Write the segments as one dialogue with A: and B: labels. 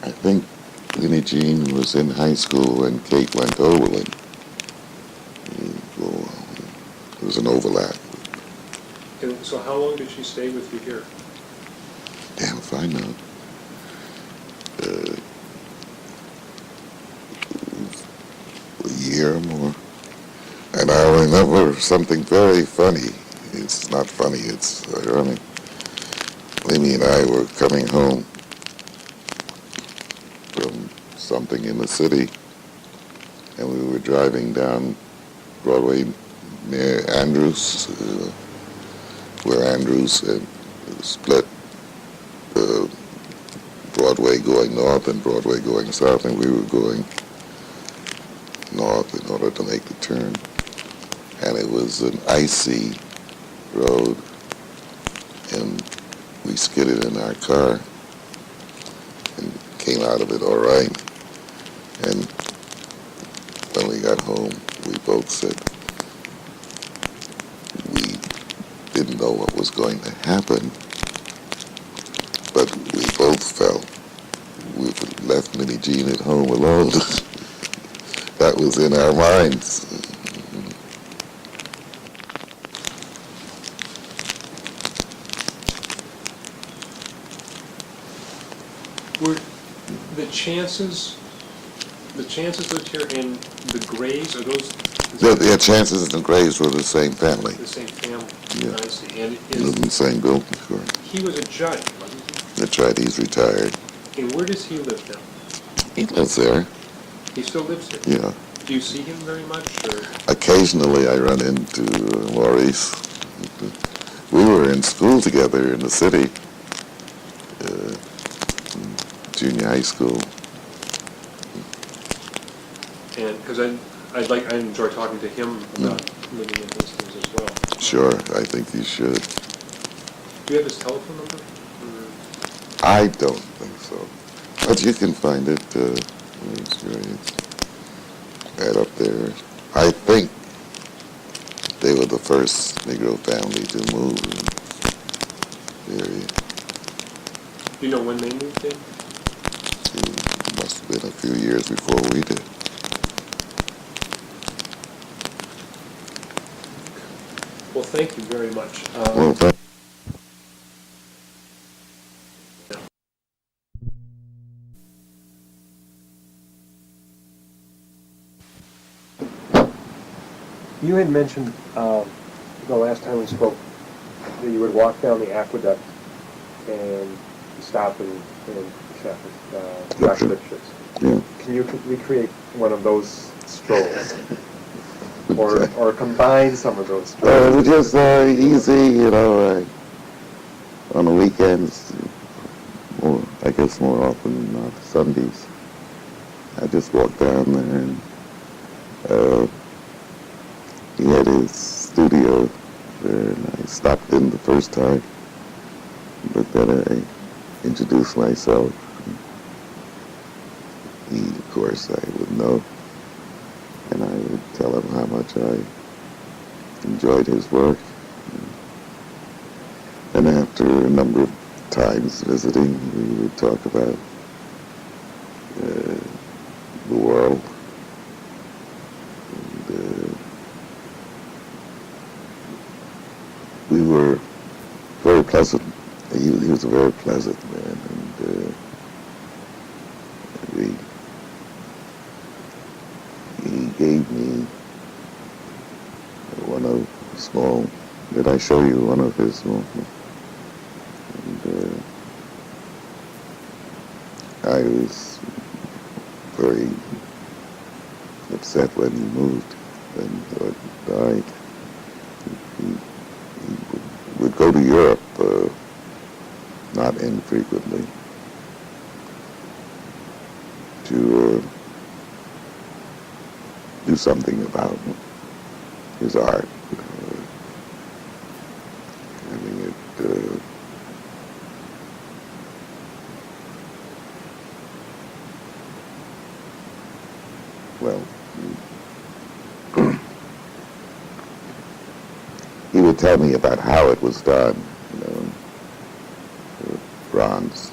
A: I think Winnie Jean was in high school when Kate went to Oberlin. Well, there was an overlap.
B: And so how long did she stay with you here?
A: Damn if I know. A year or more. And I remember something very funny. It's not funny, it's ironic. Amy and I were coming home from something in the city, and we were driving down Broadway near Andrews, where Andrews and split Broadway going north and Broadway going south, and we were going north in order to make the turn. And it was an icy road, and we skidded in our car and came out of it all right. And when we got home, we both said we didn't know what was going to happen, but we both felt we left Minnie Jean at home alone. That was in our minds.
B: Were the chances lived here and the Grays, are those
A: The chances and the Grays were the same family.
B: the same family?
A: Yeah.
B: I see. And
A: They lived in the same building, sure.
B: he was a judge, wasn't he?
A: That's right, he's retired.
B: And where does he live now?
A: He lives there,
B: He still lives here?
A: yeah.
B: Do you see him very much, or?
A: Occasionally I run into Maurice. We were in school together in the city, junior high school.
B: And because I enjoy talking to him about living in Hastings as well.
A: Sure, I think you should.
B: Do you have his telephone number?
A: I don't think so. But you can find it. It's right up there. I think they were the first Negro family to move in the area.
B: Do you know when they moved in?
A: It must have been a few years before we did.
B: Well, thank you very much.
A: Well,
B: You had mentioned the last time we spoke that you would walk down the aqueduct and stop and chat with Dr. Lipschitz.
A: yeah.
B: Can you recreate one of those strolls? Or combine some of those strolls?
A: It was just easy, on the weekends, I guess more often than not, Sundays. I just walked down there and he had his studio there, and I stopped in the first time, but then I introduced myself. He, of course, I would know, and I would tell him how much I enjoyed his work. And after a number of times visiting, we would talk about the world. And, we were very pleasant. He was a very pleasant man, and he gave me one of small. Did I show you one of his small? And I was very upset when he moved and died. He would go to Europe, not infrequently, to do something about his art. Having it well, he would tell me about how it was done, the bronze,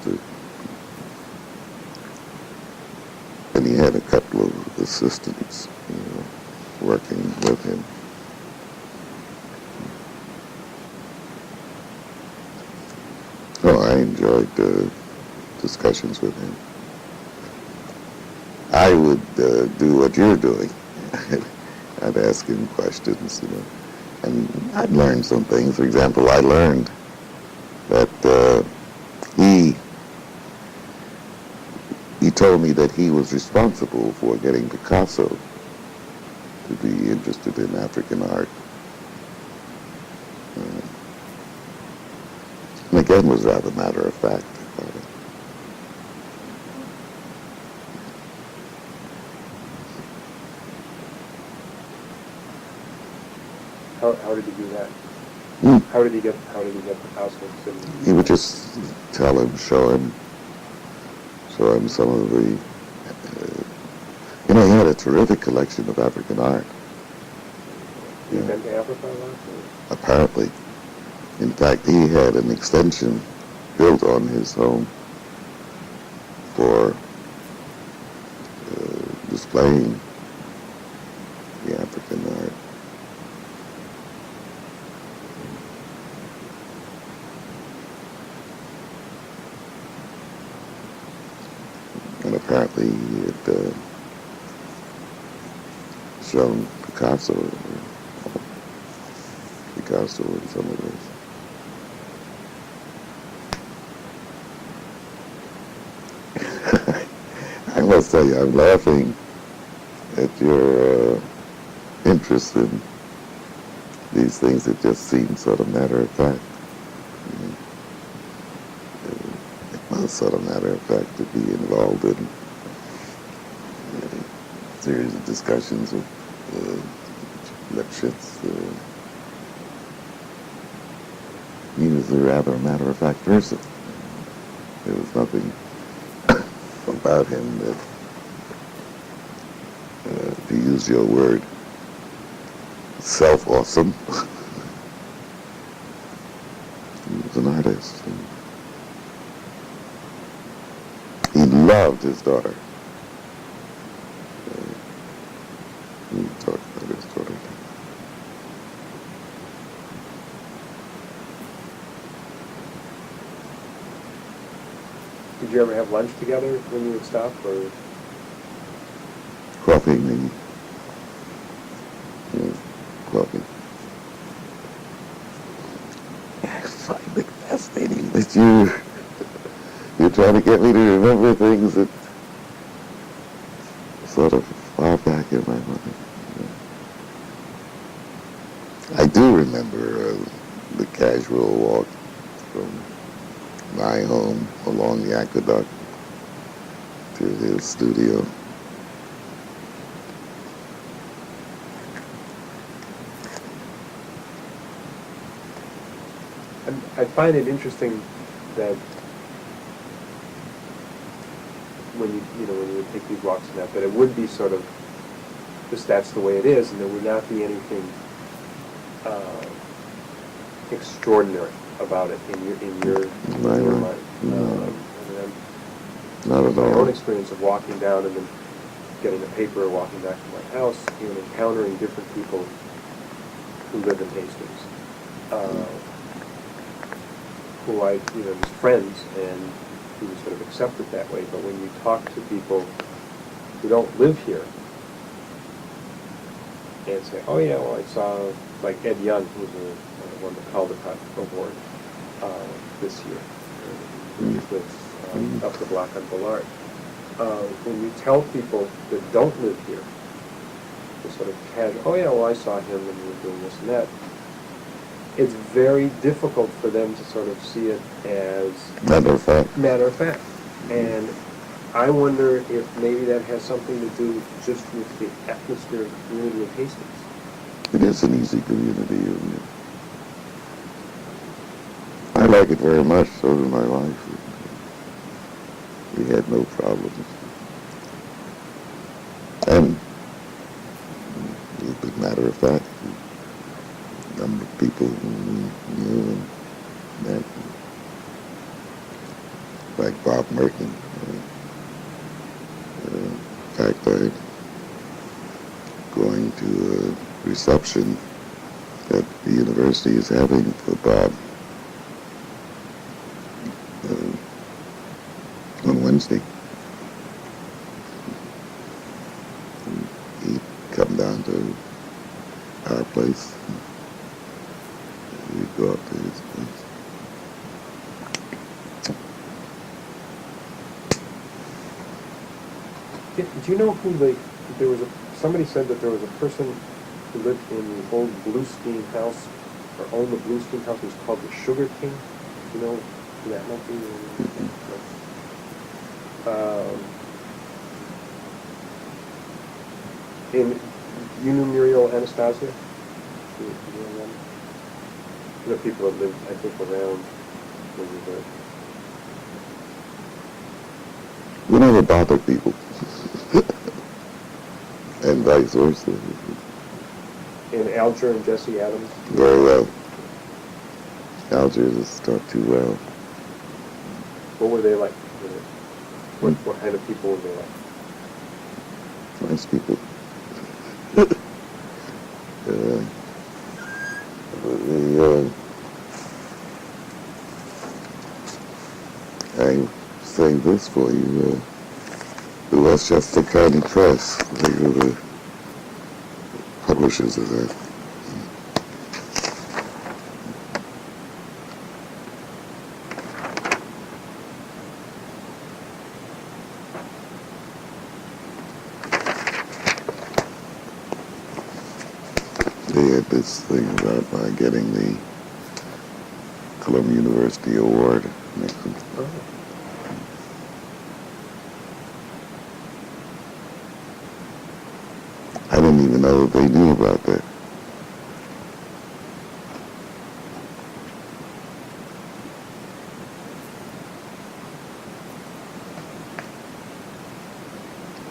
A: had a couple of assistants, working with him. Oh, I enjoyed discussions with him. I would do what you're doing. I'd ask him questions, and I'd learn some things. For example, I learned that he told me that he was responsible for getting Picasso to be interested in African art. And again, was rather matter of fact about it.
B: How did he do that? How did he get Picasso?
A: He would just tell him, show him some of the, he had a terrific collection of African art.
B: You been to Africa a lot?
A: Apparently. In fact, he had an extension built on his home for displaying the African art. And apparently he had shown Picasso in some of this. I must tell you, I'm laughing at your interest in these things that just seem sort of matter of fact. It was sort of matter of fact to be involved in a series of discussions with Lipschitz. He was a rather matter-of-fact person. There was nothing about him that, to use your word, self-awesome. He was an artist. He loved his daughter. He talked about his daughter.
B: Did you ever have lunch together when you would stop, or?
A: Coffee, maybe. Yeah, coffee. I find it fascinating that you're trying to get me to remember things that sort of far back in my mind. I do remember the casual walk from my home along the aqueduct to his studio.
B: I find it interesting that when you would take these walks and that it would be sort of just that's the way it is, and there would not be anything extraordinary about it in your mind.
A: Not at
B: my
A: all.
B: own experience of walking down and then getting a paper or walking back to my house, encountering different people who live in Hastings, who I, as friends, and who sort of accept it that way. But when you talk to people who don't live here and say, oh yeah, well I saw, like Ed Young, who was won the Caldecott Award this year. He lives up the block on Bullard. When you tell people that don't live here, the sort of casual, oh yeah, well I saw him and he was doing this and that, it's very difficult for them to sort of see it as
A: matter of fact.
B: And I wonder if maybe that has something to do just with the atmosphere and community of Hastings.
A: It is an easy community, isn't it? I like it very much, so does my wife. We had no problems. And a little bit matter of fact, a number of people who knew and met, like Bob Merkin, fact, I'm going to a reception that the university is having for Bob on Wednesday. He'd come down to our place. We'd go up to his place.
B: Do you know who somebody said that there was a person who lived in the old Bluestein house, or owned the Bluestein house, it was called the Sugar King? Do you know who that might be? You knew Muriel Anastasia? Do you know them? The people that lived, I think, around where you live.
A: We never bother people. And vice versa.
B: And Alger and Jesse Adams?
A: Very well. Alger just talked too well.
B: What were they like? What kind of people were they like?
A: Nice people. I saved this for you. The Westchester County Press. They were the publishers of that. They had this thing about my getting the Columbia University Award. I didn't even know that they knew about that.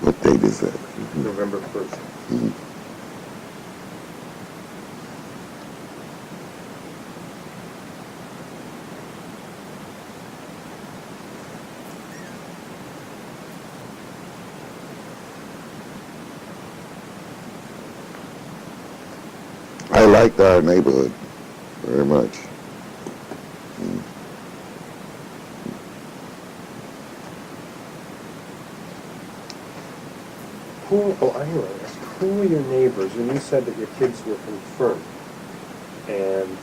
A: What date is that?
B: November 1st.
A: Mm-hmm. I liked our neighborhood very much.
B: Who were your neighbors? And you said that your kids were confirmed. And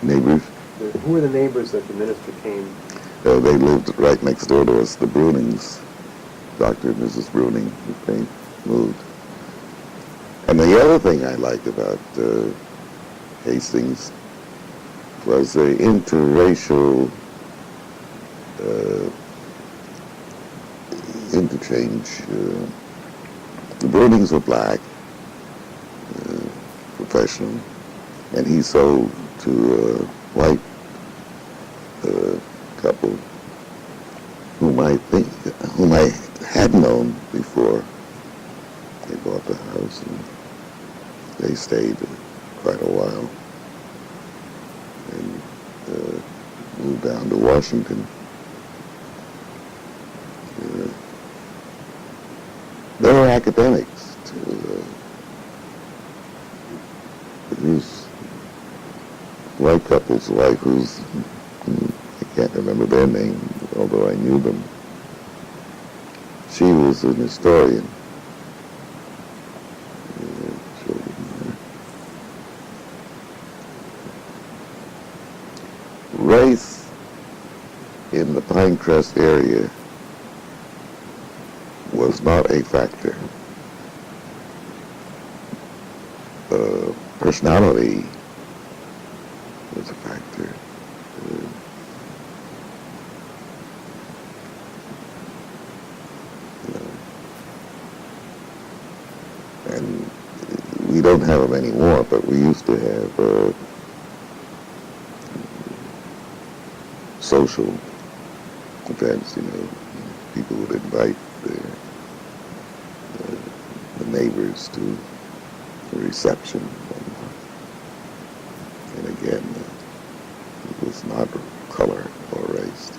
A: Neighbors?
B: who were the neighbors that the minister came?
A: They lived right next door to us, the Brunings, Dr. and Mrs. Bruning, they moved. And the other thing I liked about Hastings was the interracial interchange. The Brunings were black, professional, and he sold to a white couple whom I had known before they bought the house, and they stayed quite a while and moved down to Washington. They were academics too. This white couple's wife, I can't remember their name, although I knew them. She was an historian. Race in the Pinecrest area was not a factor. Personality was a factor. And we don't have them anymore, but we used to have social events, people would invite the neighbors to the reception. And again, it was not color or race.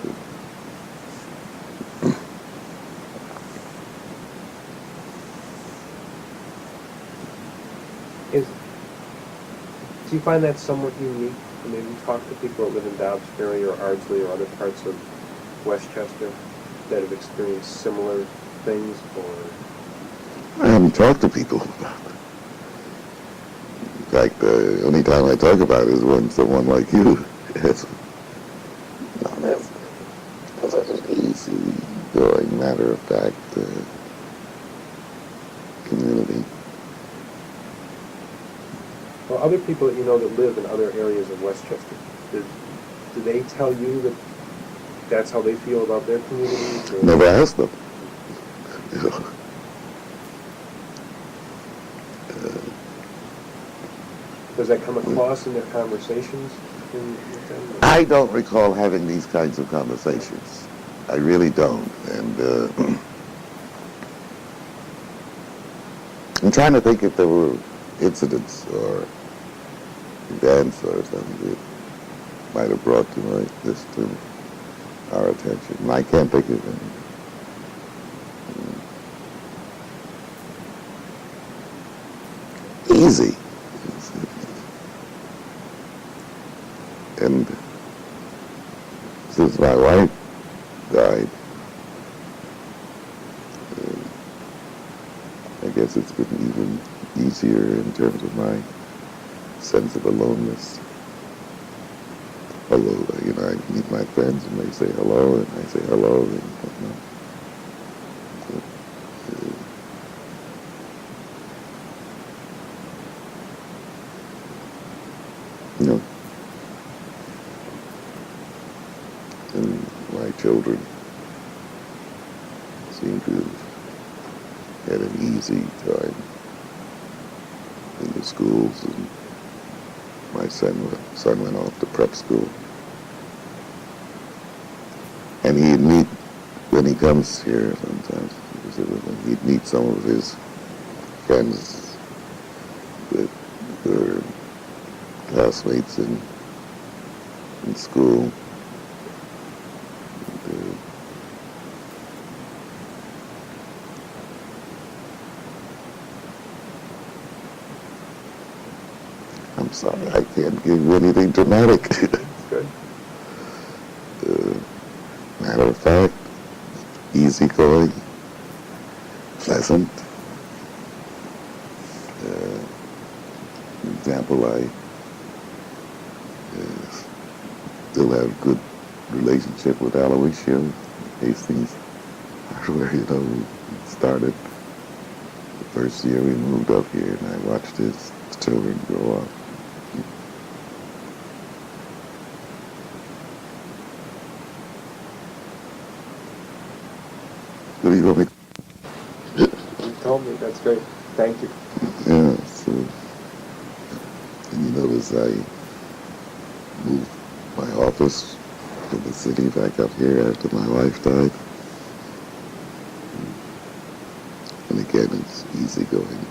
B: Is, do you find that somewhat unique? I mean, you talk to people that live in Dobbsbury or Ardsley or other parts of Westchester that have experienced similar things, or
A: I haven't talked to people about it. In fact, the only time I talk about it is when someone like you has, no, that's such an easy going, matter of fact community.
B: well, other people that you know that live in other areas of Westchester, do they tell you that that's how they feel about their communities? Or?
A: Never asked them. You know.
B: Does that come across in their conversations with them?
A: I don't recall having these kinds of conversations. I really don't. And I'm trying to think if there were incidents or events or something that might have brought this to our attention. And I can't think of any. Easy. And since my wife died, I guess it's been even easier in terms of my sense of aloneness. Hello, you know, I meet my friends and they say hello, and I say hello, and whatnot. You know, and my children seem to have had an easy time in the schools, and my son went off to prep school. And he'd meet, when he comes here sometimes, he'd meet some of his friends that were classmates in school. I'm sorry, I can't give you anything dramatic.
B: Good.
A: Matter of fact, easygoing, pleasant. For example, I still have good relationship with Aloysius Hastings, where, you know, we started the first year we moved up here, and I watched his children grow up. What do you want me?
B: You told me. That's great. Thank you.
A: Yeah, so, and you notice I moved my office from the city back up here after my wife died. And again, it's easy going.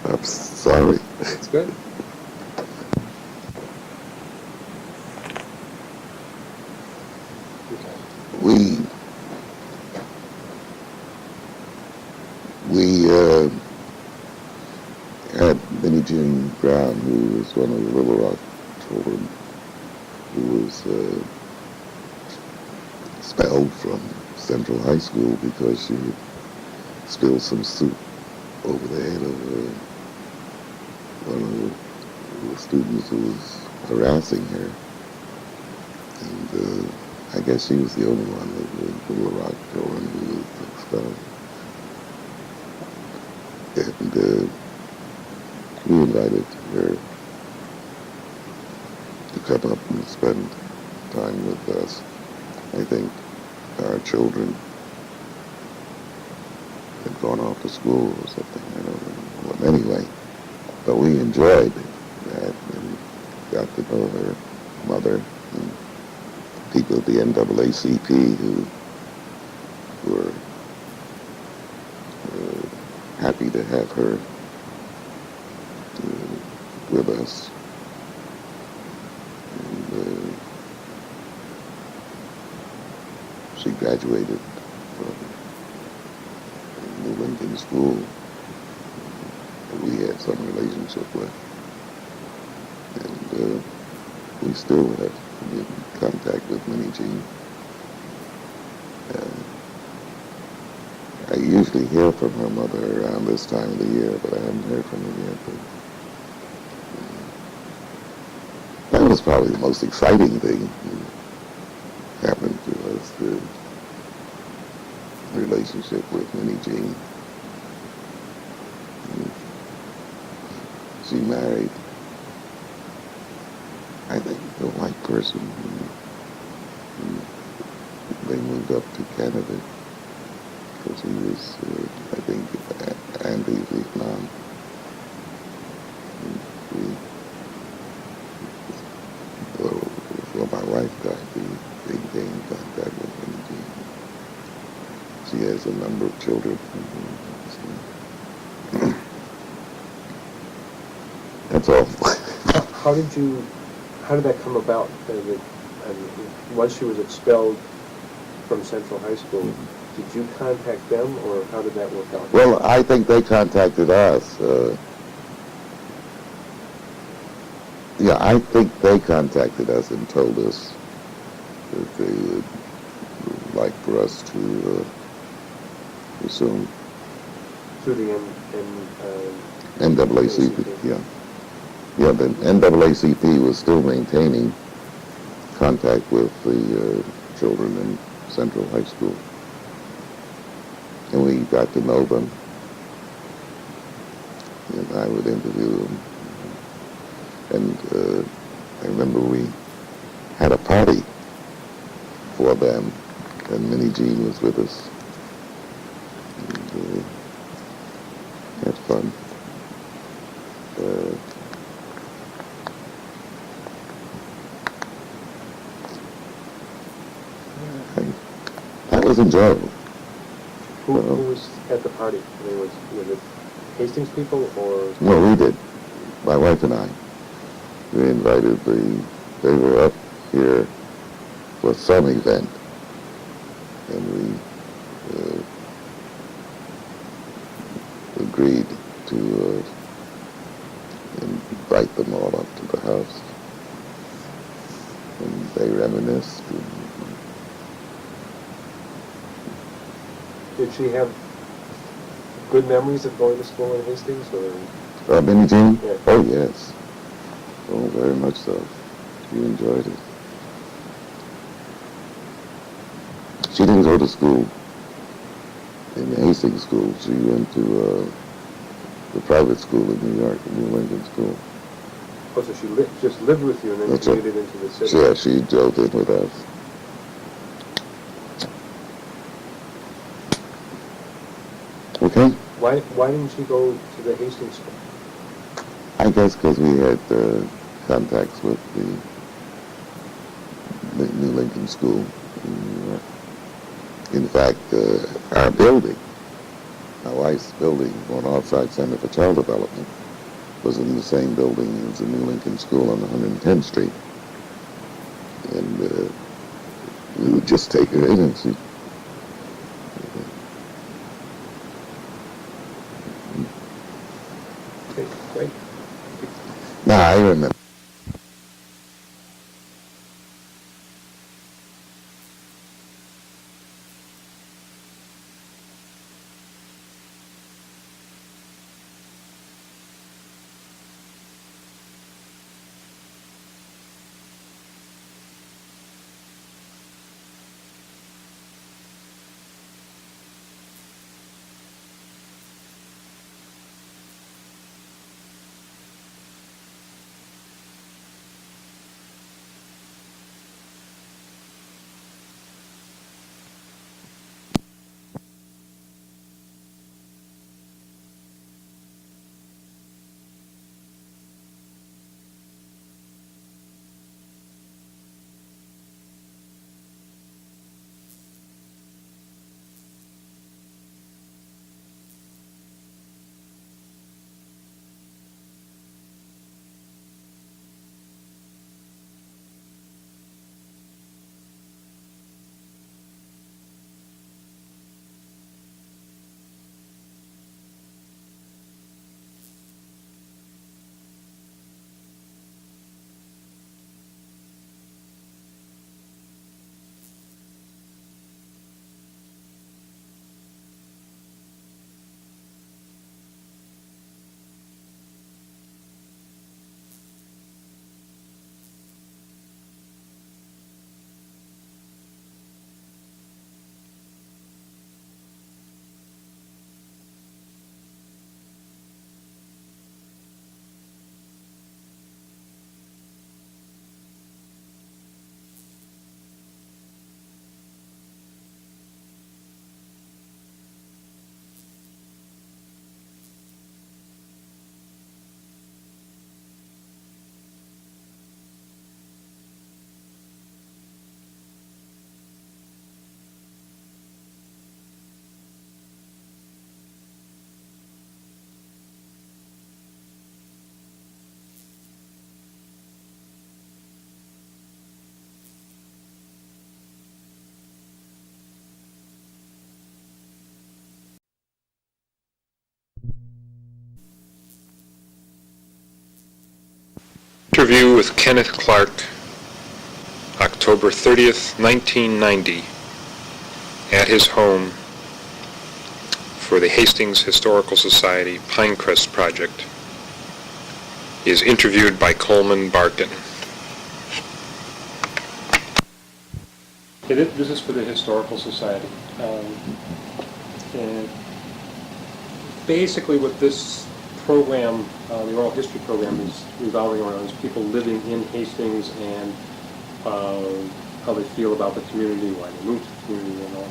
A: I'm sorry.
B: It's good.
A: We had Minnie Jean Brown, who was one of the Little Rock children, who was expelled from Central High School because she had spilled some soup over the head of one of the students who was harassing her. And I guess she was the only one of the Little Rock children who was expelled. And we invited her to come up and spend time with us. I think our children had gone off to school or something, I don't know. Well, anyway, but we enjoyed that and got to know her mother and people at the NAACP who were happy to have her with us. And she graduated from Lincoln School that we had some relationship with. And we still have in contact with Minnie Jean. I usually hear from her mother around this time of the year, but I haven't heard from her yet. But, that was probably the most exciting thing that happened to us, the relationship with Minnie Jean. She married, I think, a white person. They moved up to Canada because he was, I think, anti-Vietnam. Before my wife died, we became in contact with Minnie Jean. She has a number of children. That's all.
B: How did that come about? Once she was expelled from Central High School, did you contact them, or how did that work out?
A: Well, I think they contacted us. I think they contacted us and told us that they would like for us to resume.
B: Through the
A: NAACP, yeah. Yeah, the NAACP was still maintaining contact with the children in Central High School. And we got to know them. And I would interview them. And I remember we had a party for them, and Minnie Jean was with us. And had fun. That was enjoyable.
B: Who was at the party? I mean, was it Hastings people or?
A: No, we did. My wife and I. We invited they were up here for some event, and we agreed to invite them all up to the house. And they reminisced.
B: Did she have good memories of going to school in Hastings, or?
A: Minnie Jean?
B: Yeah.
A: Oh, yes. Oh, very much so. She enjoyed it. She didn't go to school in the Hastings school. She went to the private school in New York, the New Lincoln School.
B: Oh, so she just lived with you and then
A: That's
B: commuted
A: right.
B: into the city?
A: Yeah, she drove in with us. Okay.
B: Why didn't she go to the Hastings school?
A: I guess because we had contacts with the New Lincoln School in New York. In fact, our building, my wife's building on Offside Center for Child Development, was in the same building as the New Lincoln School on 110th Street. And we would just take her in and she...
B: Okay, great.
A: No, I remember.
C: interview with Kenneth Clark, October 30th, 1990, at his home for the Hastings Historical Society Pinecrest project, is interviewed by Coleman Barkin.
B: This is for the Historical Society. And basically what this program, the oral history program, is revolving around is people living in Hastings and how they feel about the community, why they moved to the community and all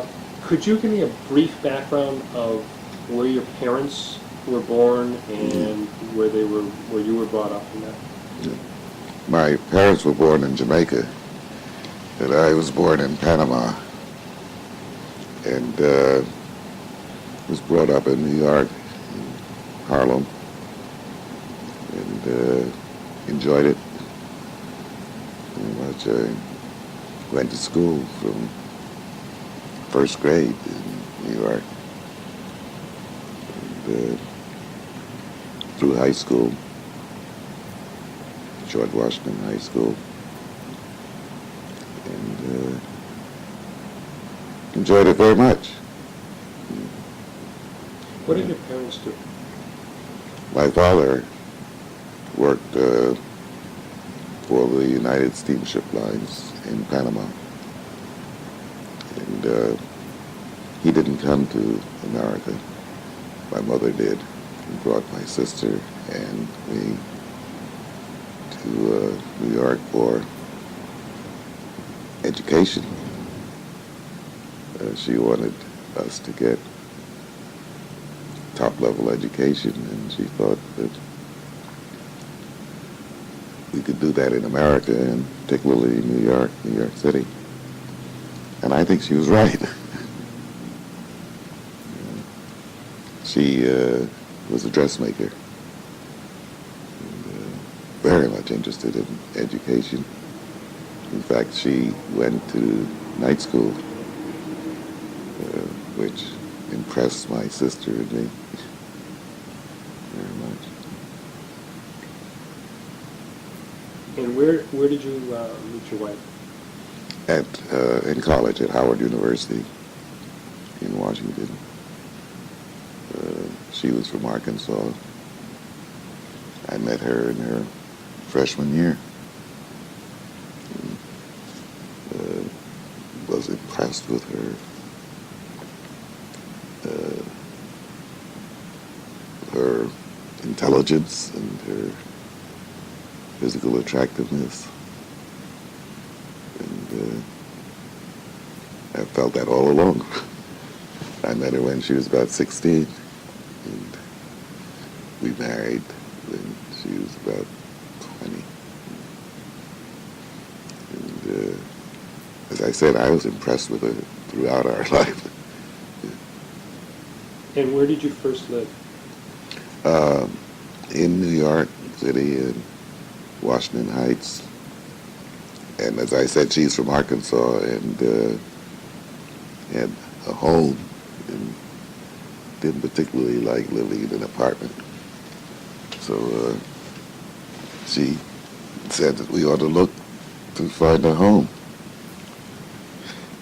B: that. Could you give me a brief background of where your parents were born and where you were brought up in that?
A: My parents were born in Jamaica, and I was born in Panama, and was brought up in New York, in Harlem, and enjoyed it very much. I went to school from first grade in New York, and through high school, George Washington High School, and enjoyed it very much.
B: What did your parents do?
A: My father worked for the United Steamship Lines in Panama, and he didn't come to America. My mother did, and brought my sister and me to New York for education. She wanted us to get top-level education, and she thought that we could do that in America, and particularly New York City. And I think she was right. She was a dressmaker, and, very much interested in education. In fact, she went to night school, which impressed my sister and me very much.
B: And where did you meet your wife?
A: In college at Howard University in Washington. She was from Arkansas. I met her in her freshman year. And, was impressed with her intelligence and her physical attractiveness. And I felt that all along. I met her when she was about 16, and we married when she was about 20. And as I said, I was impressed with her throughout our life.
B: And where did you first live?
A: In New York City, in Washington Heights. And as I said, she's from Arkansas, and had a home, and didn't particularly like living in an apartment. So she said that we ought to look to find a home.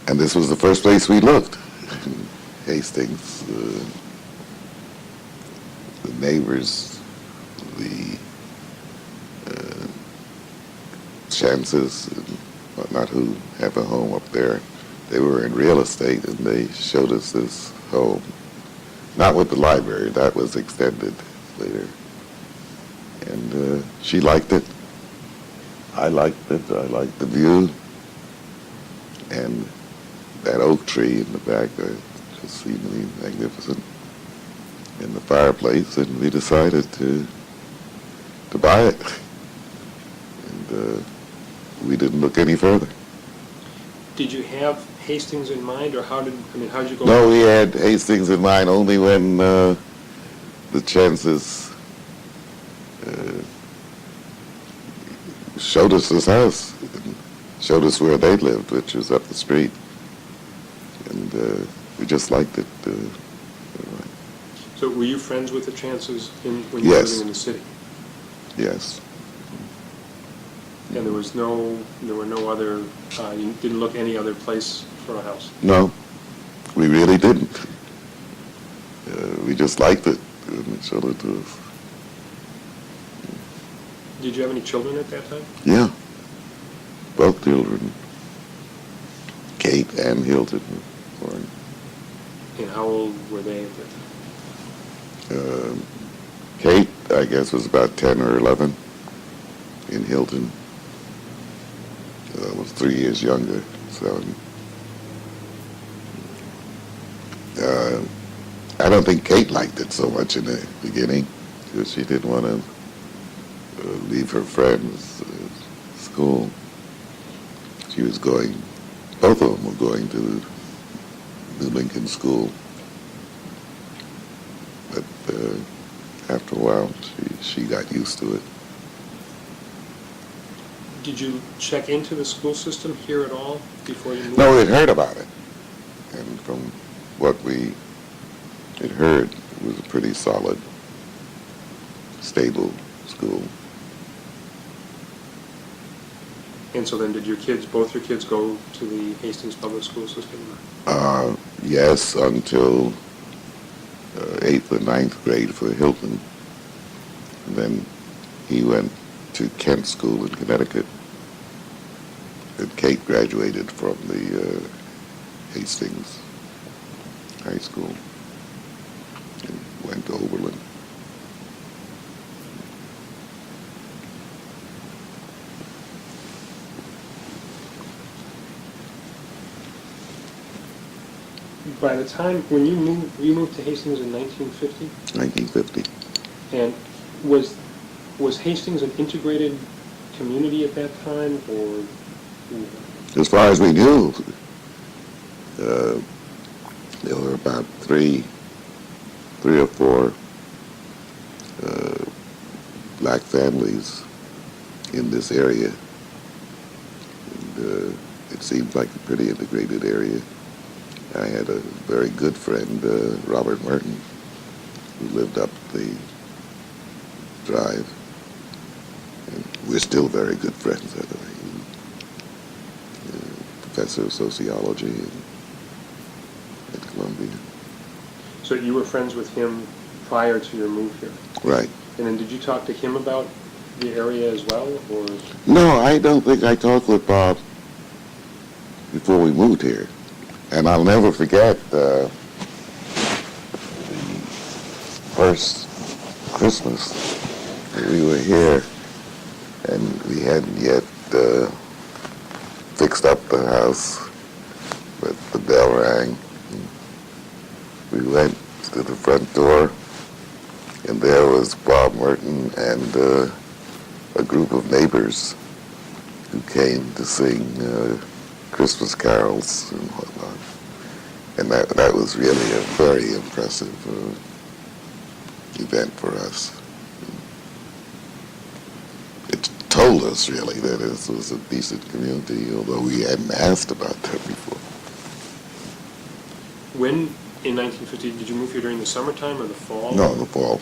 A: And this was the first place we looked. Hastings, the neighbors, the chances, not who have a home up there. They were in real estate, and they showed us this home. Not with the library, that was extended later. And she liked it. I liked it. I liked the view. And that oak tree in the back just seemed magnificent. In the fireplace, and we decided to buy it. And we didn't look any further.
B: Did you have Hastings in mind, or how did you go?
A: No, we had Hastings in mind only when the chances showed us this house, and showed us where they lived, which was up the street, and we just liked it.
B: So were you friends with the chances when you were
A: Yes.
B: living in the city?
A: Yes.
B: And there were no other, you didn't look any other place for a house?
A: No, we really didn't. We just liked it, and it showed it to us.
B: Did you have any children at that time?
A: Yeah, both children, Kate and Hilton, were born.
B: And how old were they at that time?
A: Kate, I guess, was about 10 or 11 in Hilton. Was 3 years younger, so I don't think Kate liked it so much in the beginning because she didn't want to leave her friends' school. She was going, both of them were going to New Lincoln School. But after a while, she got used to it.
B: Did you check into the school system here at all before you moved?
A: No, we'd heard about it. And from what we had heard, it was a pretty solid, stable school.
B: And so then did both your kids go to the Hastings public school system?
A: Yes, until 8th or 9th grade for Hilton. And then he went to Kent School in Connecticut. And Kate graduated from the Hastings High School and went to Oberlin.
B: By the time, when you moved to Hastings in 1950?
A: 1950.
B: And was Hastings an integrated community at that time, or?
A: As far as we knew, there were about three or four black families in this area. And it seemed like a pretty integrated area. I had a very good friend, Robert Merton, who lived up the drive. And we're still very good friends, by the way. Professor of sociology at Columbia.
B: So you were friends with him prior to your move here?
A: Right.
B: And then did you talk to him about the area as well, or?
A: No, I don't think I talked with Bob before we moved here. And I'll never forget the first Christmas that we were here, and we hadn't yet fixed up the house, but the bell rang. We went to the front door, and there was Bob Merton and a group of neighbors who came to sing Christmas carols and whatnot. And that was really a very impressive event for us. It told us, really, that this was a decent community, although we hadn't asked about that before.
B: When, in 1950, did you move here during the summertime or the fall?
A: No, in the fall.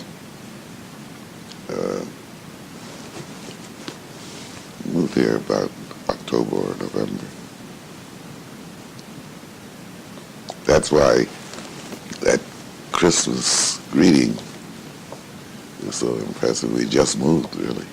A: Moved here about October or November. That's why that Christmas greeting was so impressive. We just moved, really.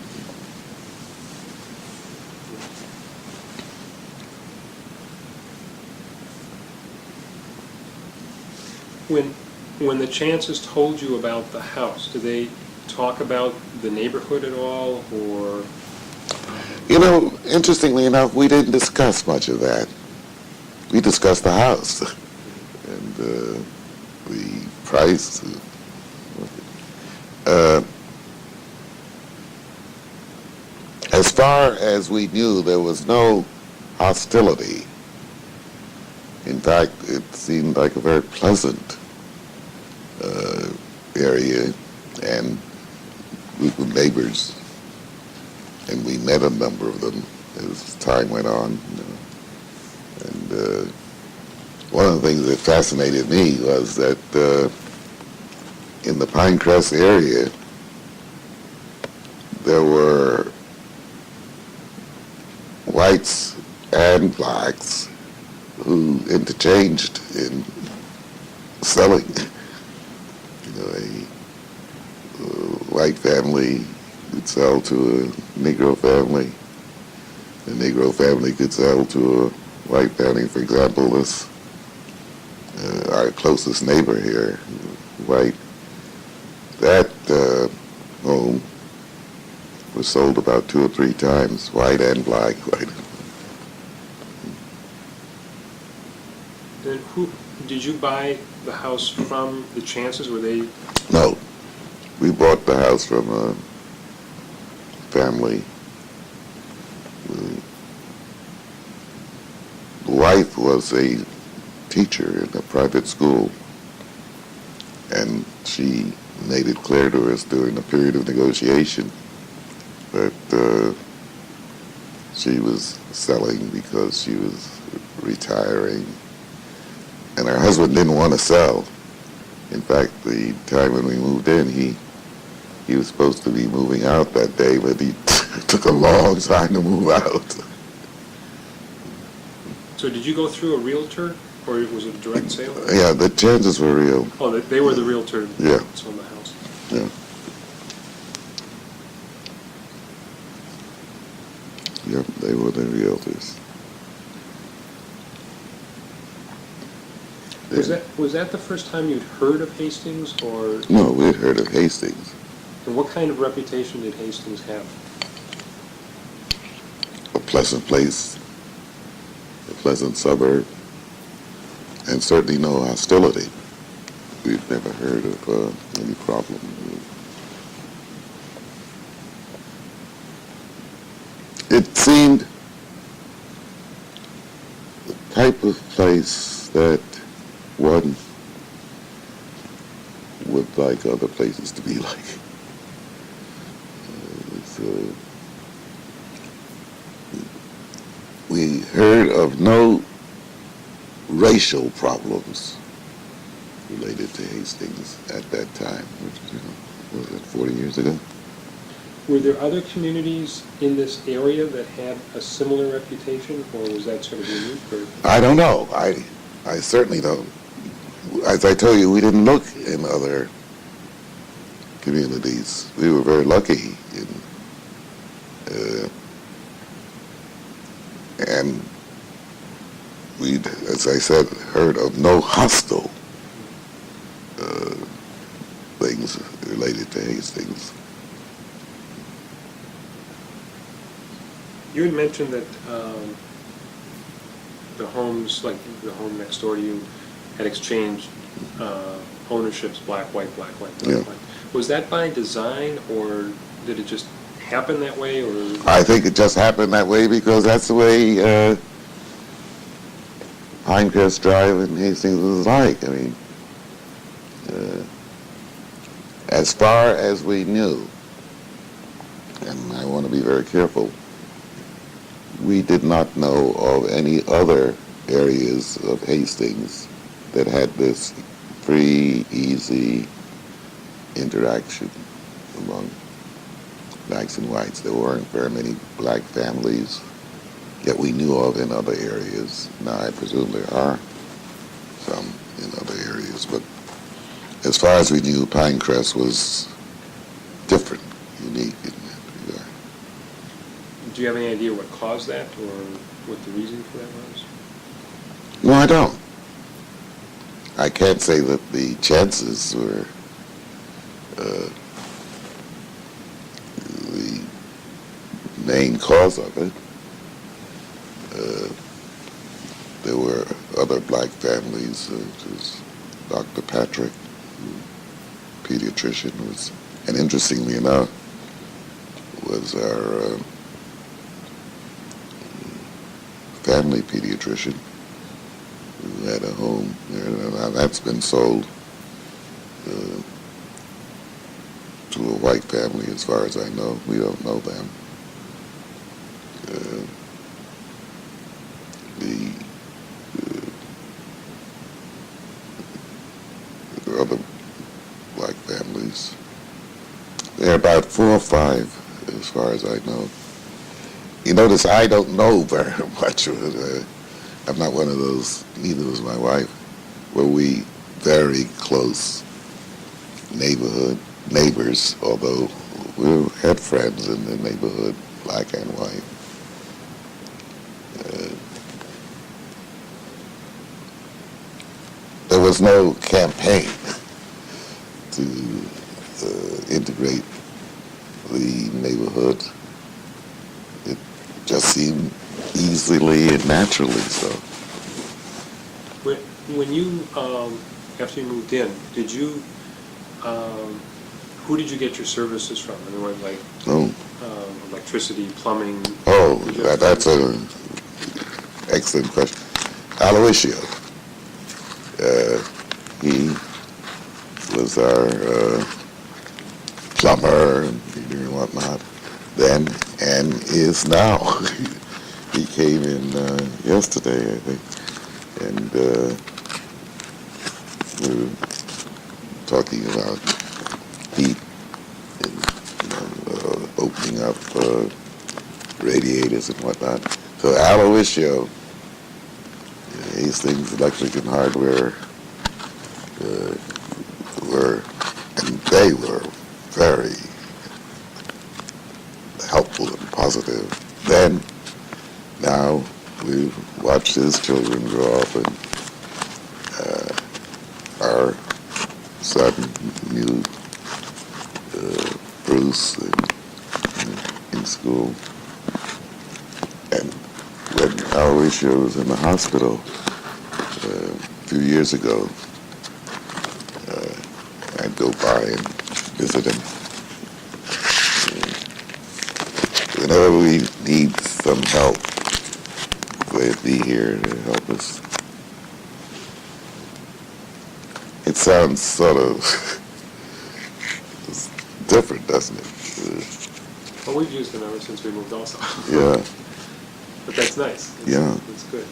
B: When the Chances told you about the house, did they talk about the neighborhood at all, or?
A: You know, interestingly enough, we didn't discuss much of that. We discussed the house and the price. As far as we knew, there was no hostility. In fact, it seemed like a very pleasant area and group of neighbors. And we met a number of them as time went on. And one of the things that fascinated me was that in the Pinecrest area, there were interchanged in selling. A white family could sell to a Negro family. The Negro family could sell to a white family. For example, this our closest neighbor here, white. That home was sold about 2 or 3 times, white and black. White.
C: Then who, did you buy the house from the Chances? Were they?
A: No, we bought the house from a family. The wife was a teacher in a private school, and she made it clear to us during the period of negotiation that she was selling because she was retiring, and her husband didn't want to sell. In fact, the time when we moved in, he was supposed to be moving out that day, but he took a long time to move out.
C: So did you go through a realtor, or was it a direct sale?
A: Yeah, the chances were real.
C: Oh, they were the realtor
A: Yeah.
C: that sold the house.
A: Yeah. Yep, they were the realtors.
C: Was that the first time you'd heard of Hastings, or?
A: No, we had heard of Hastings.
C: And what kind of reputation did Hastings have?
A: A pleasant place, a pleasant suburb, and certainly no hostility. We've never heard of any problem. It seemed the type of place that one would like other places to be like. We heard of no racial problems related to Hastings at that time, which, was it 40 years ago?
C: Were there other communities in this area that had a similar reputation, or was that sort of unique? Or?
A: I don't know. I certainly don't. As I told you, we didn't look in other communities. We were very lucky and we, as I said, heard of no hostile things related to Hastings.
C: You had mentioned that the homes, like the home next door to you, had exchanged ownerships, black, white, black, white, black,
A: Yeah.
C: white. Was that by design, or did it just happen that way, or?
A: I think it just happened that way because that's the way Pinecrest Drive in Hastings was like. I mean, as far as we knew, and I want to be very careful, we did not know of any other areas of Hastings that had this free, easy interaction among blacks and whites. There weren't very many black families that we knew of in other areas. Now, I presume there are some in other areas, but as far as we knew, Pinecrest was different, unique in that regard.
C: Do you have any idea what caused that, or what the reason for that was?
A: No, I don't. I can't say that the chances were the main cause of it. There were other black families, such as Dr. Patrick, pediatrician, was, and interestingly enough, was our family pediatrician who had a home there. Now that's been sold to a white family, as far as I know. We don't know them. The other black families, there are about 4 or 5, as far as I know. You notice I don't know very much. I'm not one of those, neither was my wife, were we very close neighbors, although we had friends in the neighborhood, black and white. There was no campaign to integrate the neighborhood. It just seemed easily and naturally so.
C: When you, after you moved in, did you, who did you get your services from? I mean, like
A: Oh,
C: electricity, plumbing?
A: that's an excellent question. Aloysius, he was our plumber and whatnot then, and is now. He came in yesterday, I think, and we were talking about heat and opening up radiators and whatnot. So Aloysius, Hastings Electric and Hardware they were very helpful and positive then. Now we've watched his children grow up, and our son knew Bruce in school. And when Aloysius was in the hospital a few years ago, I'd go by and visit him. Whenever we need some help, they'd be here to help us. It sounds sort of different, doesn't it?
C: Well, we've used them ever since we moved also.
A: Yeah.
C: But that's nice. It's good.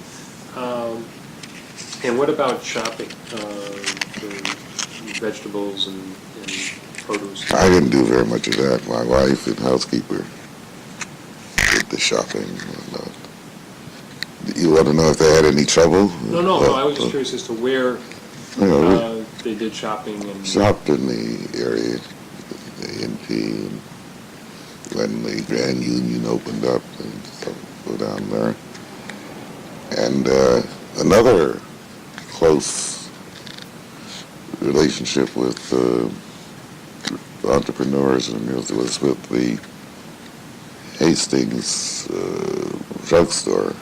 C: And what about shopping? For vegetables and produce?
A: I didn't do very much of that. My wife and housekeeper did the shopping and whatnot. You want to know if they had any trouble?
C: No, I was just curious as to where they did shopping. And
A: shopped in the area, the NP, and when the Grand Union opened up, and so go down there. And another close relationship with entrepreneurs and was with the Hastings drugstore.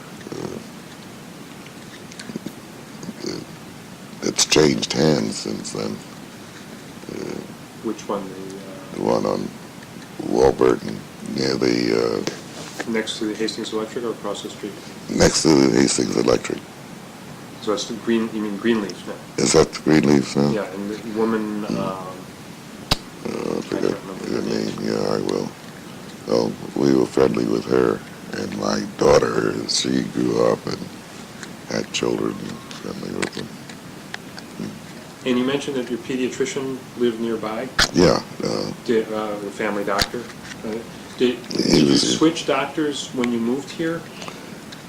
A: It's changed hands since then.
C: which one?
A: The one on Walburton, near the
C: Next to the Hastings Electric or across the street?
A: next to the Hastings Electric.
C: So that's the green, you mean Greenleaf now?
A: Is that the Greenleaf now?
C: Yeah, and the woman,
A: I forget her name. Yeah, I will. Well, we were friendly with her, and my daughter, she grew up and had children, and friendly with them.
C: and you mentioned that your pediatrician lived nearby,
A: Yeah,
C: the family doctor. Did
A: He
C: you
A: was-
C: switch doctors when you moved here?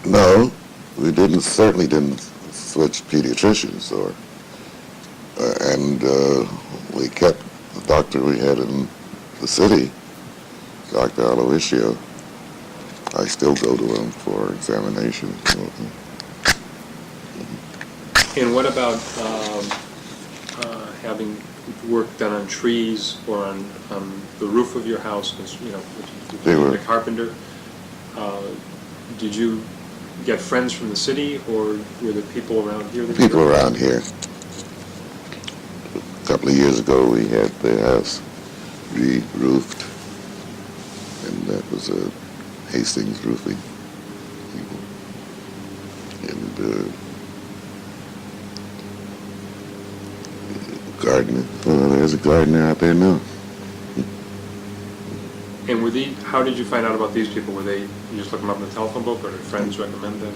A: no, we certainly didn't switch pediatricians, and we kept the doctor we had in the city, Dr. Aloysius. I still go to him for examinations.
C: And what about having work done on trees or on the roof of your house? Because
A: They were-
C: the carpenter. Did you get friends from the city, or were there people around here? That
A: People around here. A couple of years ago, we had the house re-roofed, and that was a Hastings roofing people. And gardener. Well, there's a gardener out there now.
C: And how did you find out about these people? You just look them up in the telephone book, or did friends recommend them?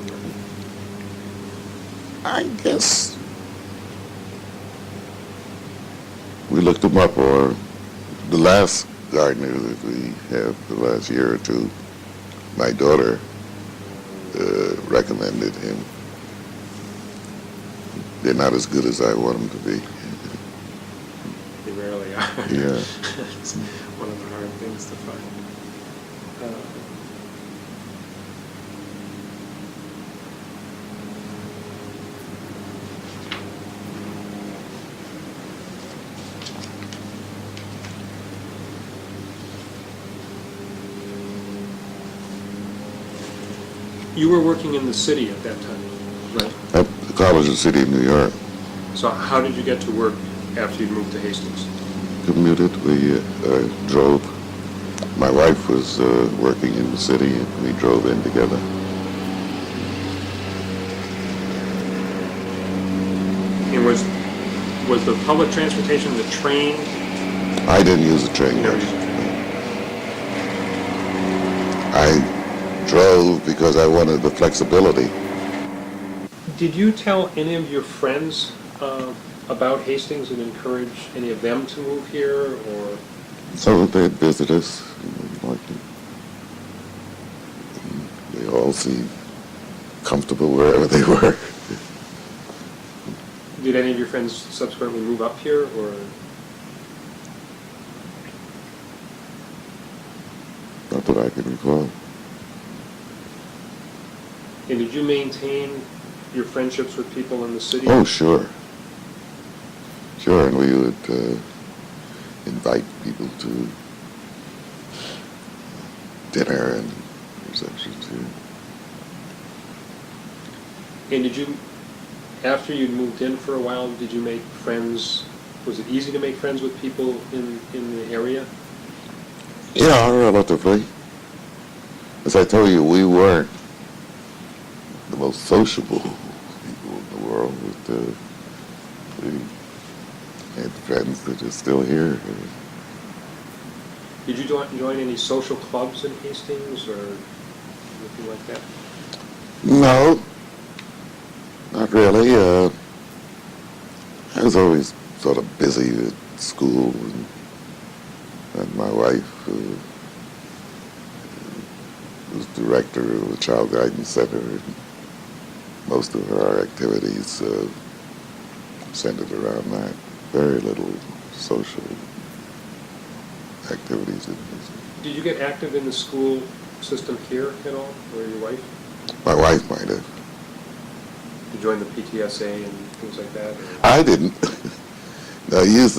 A: I guess we looked them up, or the last gardener that we have the last year or two, my daughter recommended him, they're not as good as I want them to be.
C: They rarely are.
A: Yeah.
C: It's one of the hard things to find. You were working in the city at that time, right?
A: At the College of the City of New York,
C: So how did you get to work after you moved to Hastings?
A: commuted, we drove. My wife was working in the city, and we drove in together.
C: And was the public transportation, the train?
A: I didn't use the train
C: You never
A: much.
C: used the train.
A: I drove because I wanted the flexibility.
C: Did you tell any of your friends about Hastings and encourage any of them to move here, or?
A: So they'd visit us, like, they all seemed comfortable wherever they were.
C: Did any of your friends subsequently move up here, or?
A: Not that I can recall.
C: And did you maintain your friendships with people in the city?
A: Oh, sure. Sure, and we would invite people to dinner and receptions here.
C: And did you, after you'd moved in for a while, did you make friends? Was it easy to make friends with people in the area?
A: Yeah, relatively. As I told you, we weren't the most sociable people in the world, but we had friends that are still here.
C: Did you join any social clubs in Hastings or anything like that?
A: No, not really. I was always sort of busy at school, and my wife was director of the Child Guidance Center, and most of our activities centered around that. Very little social activities in this.
C: Did you get active in the school system here at all, or your wife?
A: My wife might have.
C: Did you join the PTSA and things like that? Or?
A: I didn't. Now, you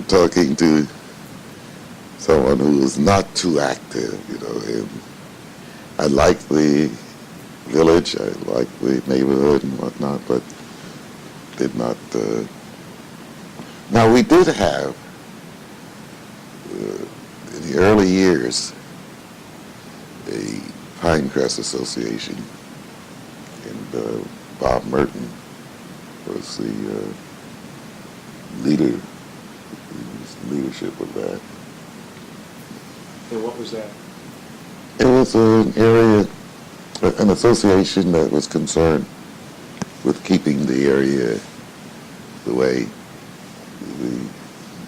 A: talking to someone who was not too active, and I liked the village, I liked the neighborhood and whatnot, but did not. Now, we did have, in the early years, a Pinecrest Association, and Bob Merton was the leadership of that.
C: And what was that?
A: It was an area, an association that was concerned with keeping the area the way the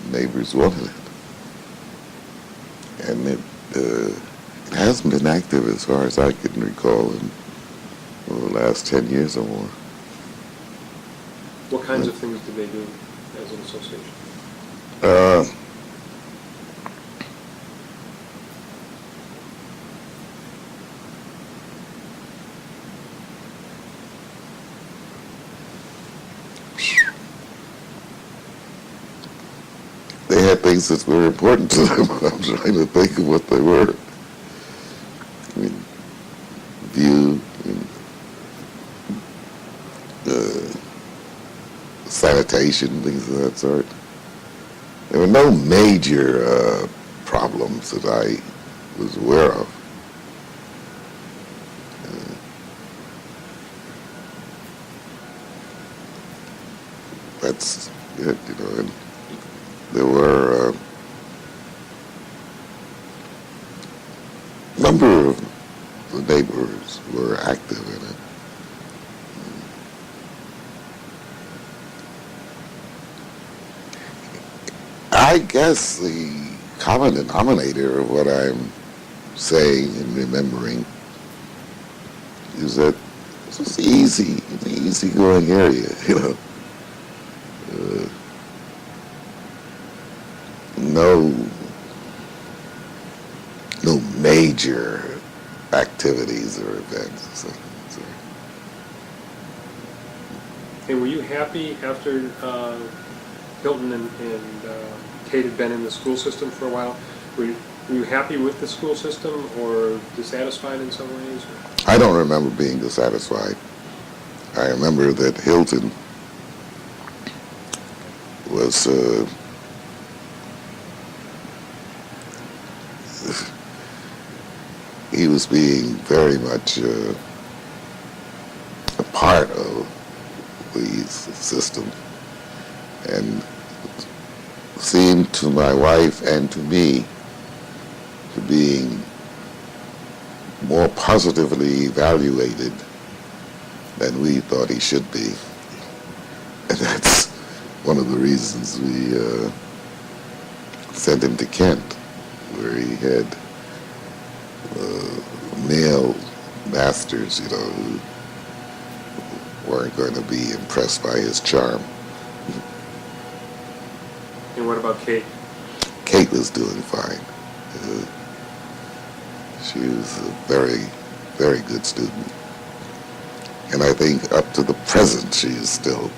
A: neighbors wanted it. And it hasn't been active as far as I can recall in the last 10 years or more.
C: What kinds of things did they do as an association?
A: They had things that were important to them. I'm trying to think of what they were. I mean, view, and, sanitation, things of that sort. There were no major problems that I was aware of. That's it, and there were a number of the neighbors were active in it. I guess the common denominator of what I'm saying and remembering is that it's just an easygoing area, Uh, no, no major activities or events. So.
C: And were you happy after Hilton and Kate had been in the school system for a while? Were you happy with the school system or dissatisfied in some ways?
A: I don't remember being dissatisfied. I remember that Hilton was he was being very much a part of the system, and seemed to my wife and to me to being more positively evaluated than we thought he should be. And that's one of the reasons we sent him to Kent, where he had male masters, who weren't going to be impressed by his charm.
C: And what about Kate?
A: Kate was doing fine. She was a very, very good student. And I think up to the present she is still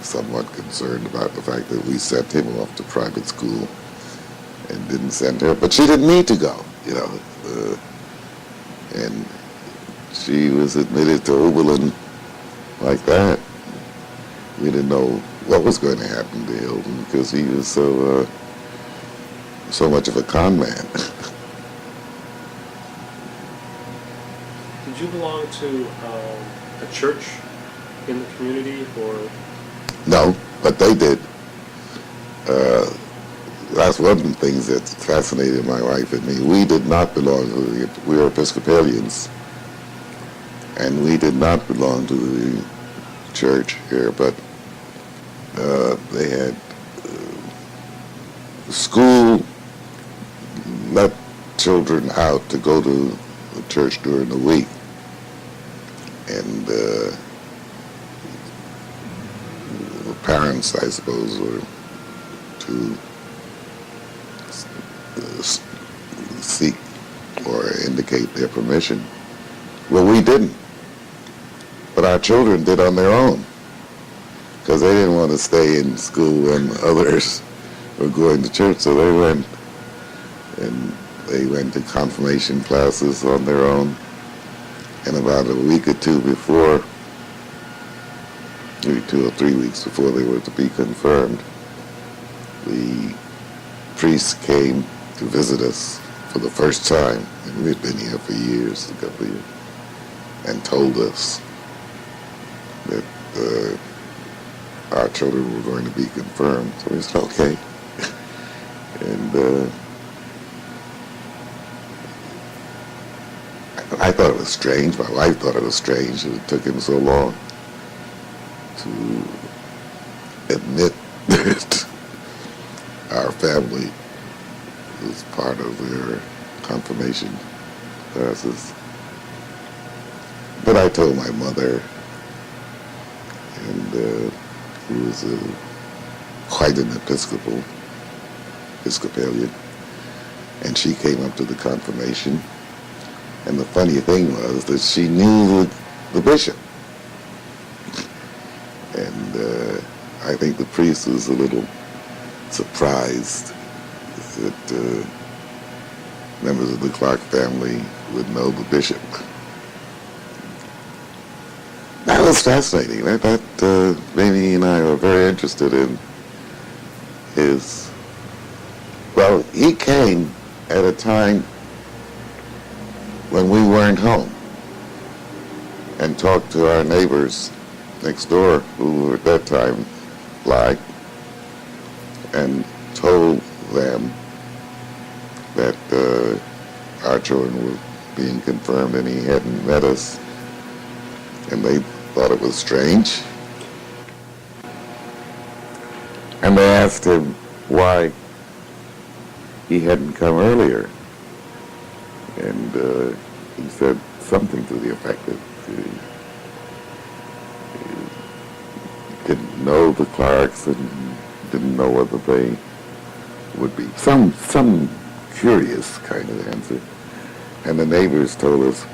A: somewhat concerned about the fact that we sent him off to private school and didn't send her. But she didn't need to go, and she was admitted to Oberlin like that. We didn't know what was going to happen to Hilton because he was so much of a con man.
C: Did you belong to a church in the community, or?
A: No, but they did. That's one of the things that fascinated my wife and me. We did not belong to we were Episcopalians, and we did not belong to the church here, but they had school let children out to go to the church during the week, and the parents, I suppose, were to seek or indicate their permission. Well, we didn't, but our children did on their own, because they didn't want to stay in school when others were going to church, so they went, and they went to confirmation classes on their own. And about a week or two before, maybe 2 or 3 weeks before they were to be confirmed, the priest came to visit us for the first time, and we had been here for years, a couple of years, and told us that our children were going to be confirmed. So we said, okay. And I thought it was strange. My wife thought it was strange that it took him so long to admit that our family was part of their confirmation classes. But I told my mother, and who was quite an Episcopalian, and she came up to the confirmation. And the funny thing was that she knew the bishop. And I think the priest was a little surprised that members of the Clark family would know the bishop. That was fascinating. That Mamie and I were very interested in his... Well, he came at a time when we weren't home, and talked to our neighbors next door, who were at that time black, and told them that our children were being confirmed and he hadn't met us, and they thought it was strange. And they asked him why he hadn't come earlier. And he said something to the effect that he didn't know the Clarks and didn't know whether they would be. Some curious kind of answer. And the neighbors told us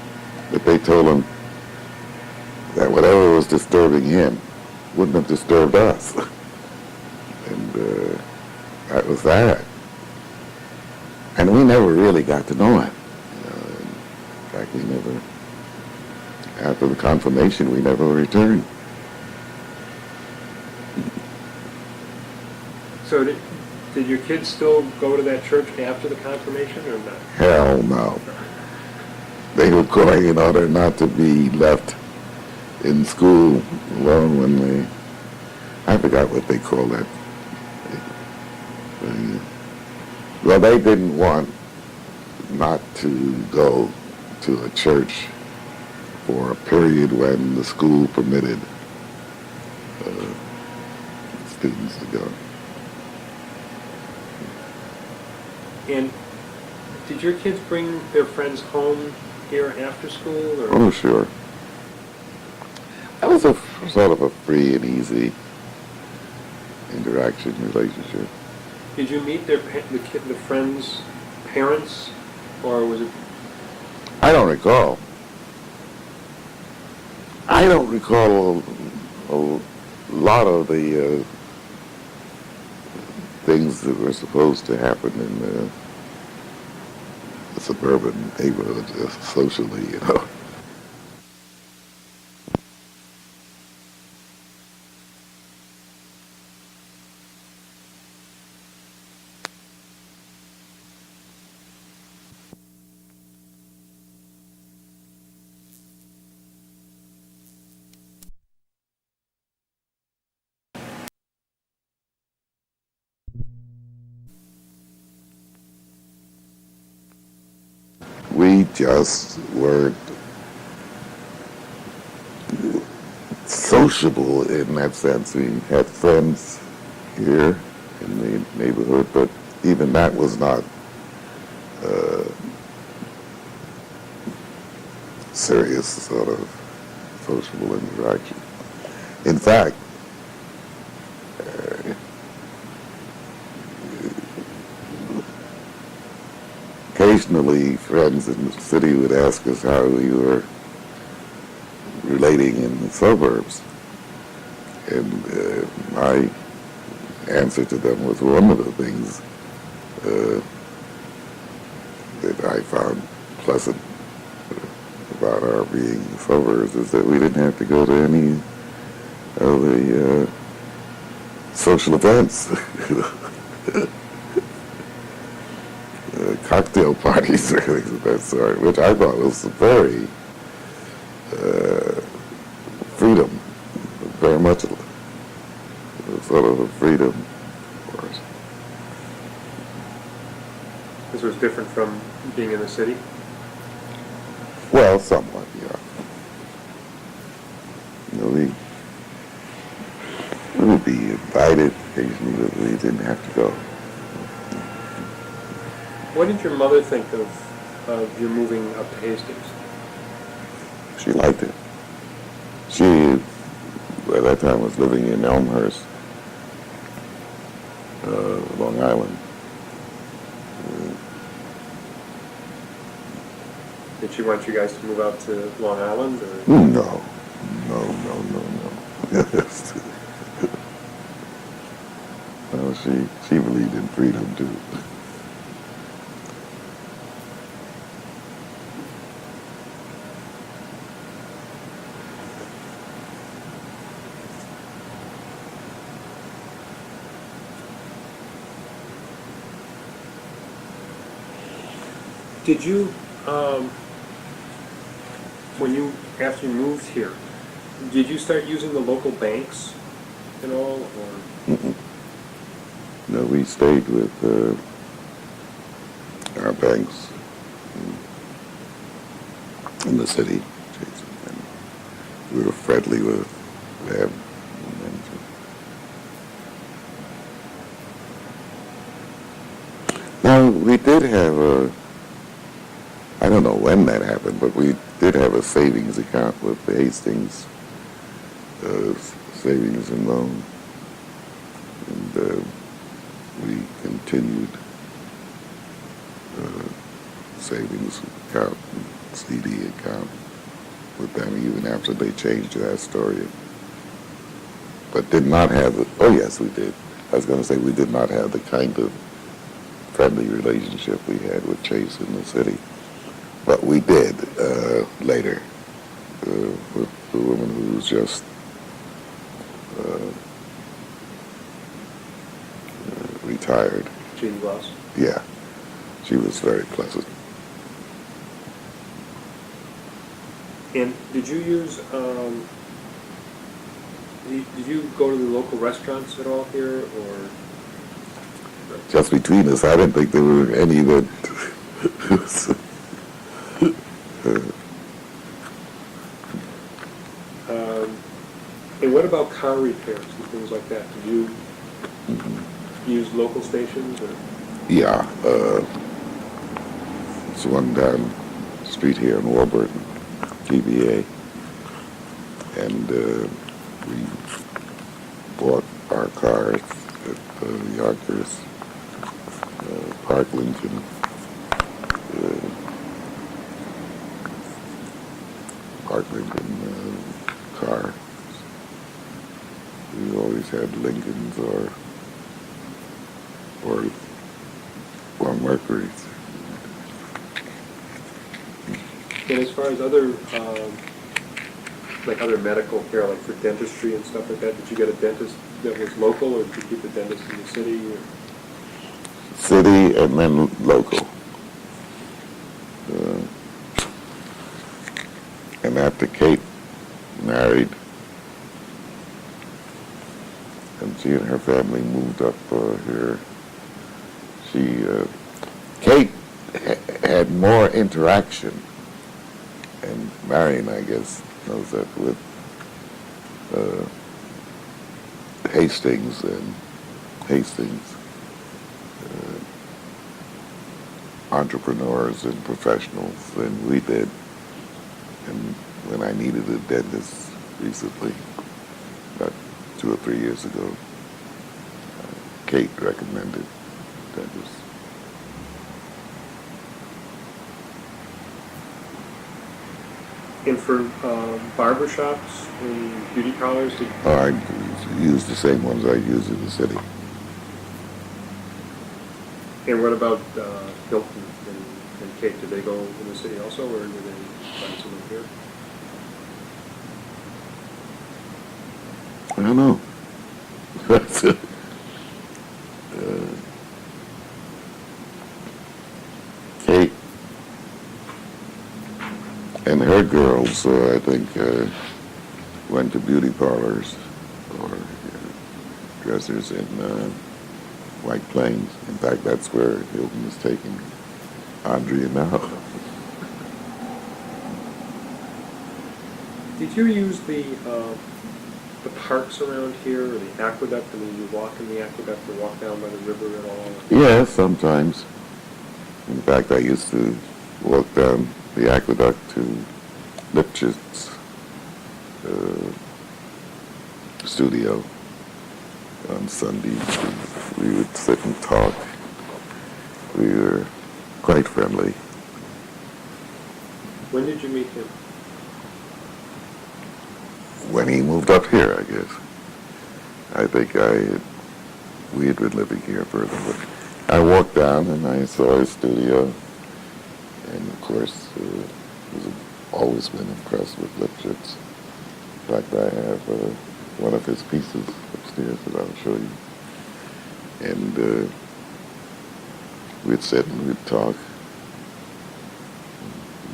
A: that they told him that whatever was disturbing him wouldn't have disturbed us. And that was that. And we never really got to know him. In fact, we never, after the confirmation, we never returned.
C: So did your kids still go to that church after the confirmation or not?
A: Hell no. They were going in order not to be left in school alone when they, I forgot what they call that. Well, they didn't want not to go to a church for a period when the school permitted students to go.
C: And did your kids bring their friends home here after school? Or?
A: Oh, sure. That was a sort of a free and easy interaction relationship.
C: Did you meet the friends' parents, or was it?
A: I don't recall. I don't recall a lot of the things that were supposed to happen in the suburban neighborhood socially, you know. We just weren't sociable in that sense. We had friends here in the neighborhood, but even that was not serious sort of sociable interaction. In fact, occasionally friends in the city would ask us how we were relating in the suburbs. And my answer to them was one of the things that I found pleasant about our being in the suburbs is that we didn't have to go to any of the social events. Cocktail parties or things of that sort, which I thought was very freedom, very much sort of a freedom for us.
C: This was different from being in the city?
A: Well, somewhat, yeah. You know, we would be invited occasionally, but we didn't have to go.
C: What did your mother think of you moving up to Hastings?
A: She liked it. She, at that time, was living in Elmhurst, Long Island.
C: Did she want you guys to move out to Long Island? Or?
A: No. No, she believed in freedom, too.
C: Did you, after you moved here, did you start using the local banks at all, or?
A: Mm-mm. No, we stayed with our banks in the city. And we were friendly with them. Now, we did have I don't know when that happened, but we did have a savings account with the Hastings savings and loan, and we continued savings account, and CD account with them even after they changed that story. But did not have the, oh yes, we did. I was going to say we did not have the kind of friendly relationship we had with Chase in the city. But we did later with the woman who was just retired.
C: Jean Ross.
A: Yeah, she was very pleasant.
C: And did you use, did you go to the local restaurants at all here, or?
A: Just between us, I didn't think there were any that.
C: And what about car repairs and things like that? Did you use local stations, or?
A: Yeah, it's one down the street here in Warburton, TBA, and we bought our cars at Yonkers, Park Lincoln, car. We always had Lincolns or Mercury's.
C: And as far as other, like other medical care, like for dentistry and stuff like that, did you get a dentist that was local, or did you keep a dentist in the city? Or?
A: City and then local. And after Kate married, and she and her family moved up here, Kate had more interaction, and Marion, I guess, knows that, with Hastings entrepreneurs and professionals than we did. And when I needed a dentist recently, about 2 or 3 years ago, Kate recommended dentist.
C: And for barber shops and beauty parlors, did
A: I use the same ones I use in the city.
C: and what about Hilton and Kate? Did they go in the city also, or did they find someone here?
A: I don't know. Kate and her girls, I think, went to beauty parlors or dressers in White Plains. In fact, that's where Hilton is taking Andrea now.
C: Did you use the parks around here, or the aqueduct? I mean, you walk in the aqueduct or walk down by the river at all?
A: Yeah, sometimes. In fact, I used to walk down the aqueduct to Lipchit's studio on Sundays. We would sit and talk. We were quite friendly.
C: When did you meet him?
A: When he moved up here, I guess. I think we had been living here further, but I walked down and I saw his studio, and of course, was always been impressed with Lipschitz. In fact, I have one of his pieces upstairs that I'll show you. And we'd sit and we'd talk.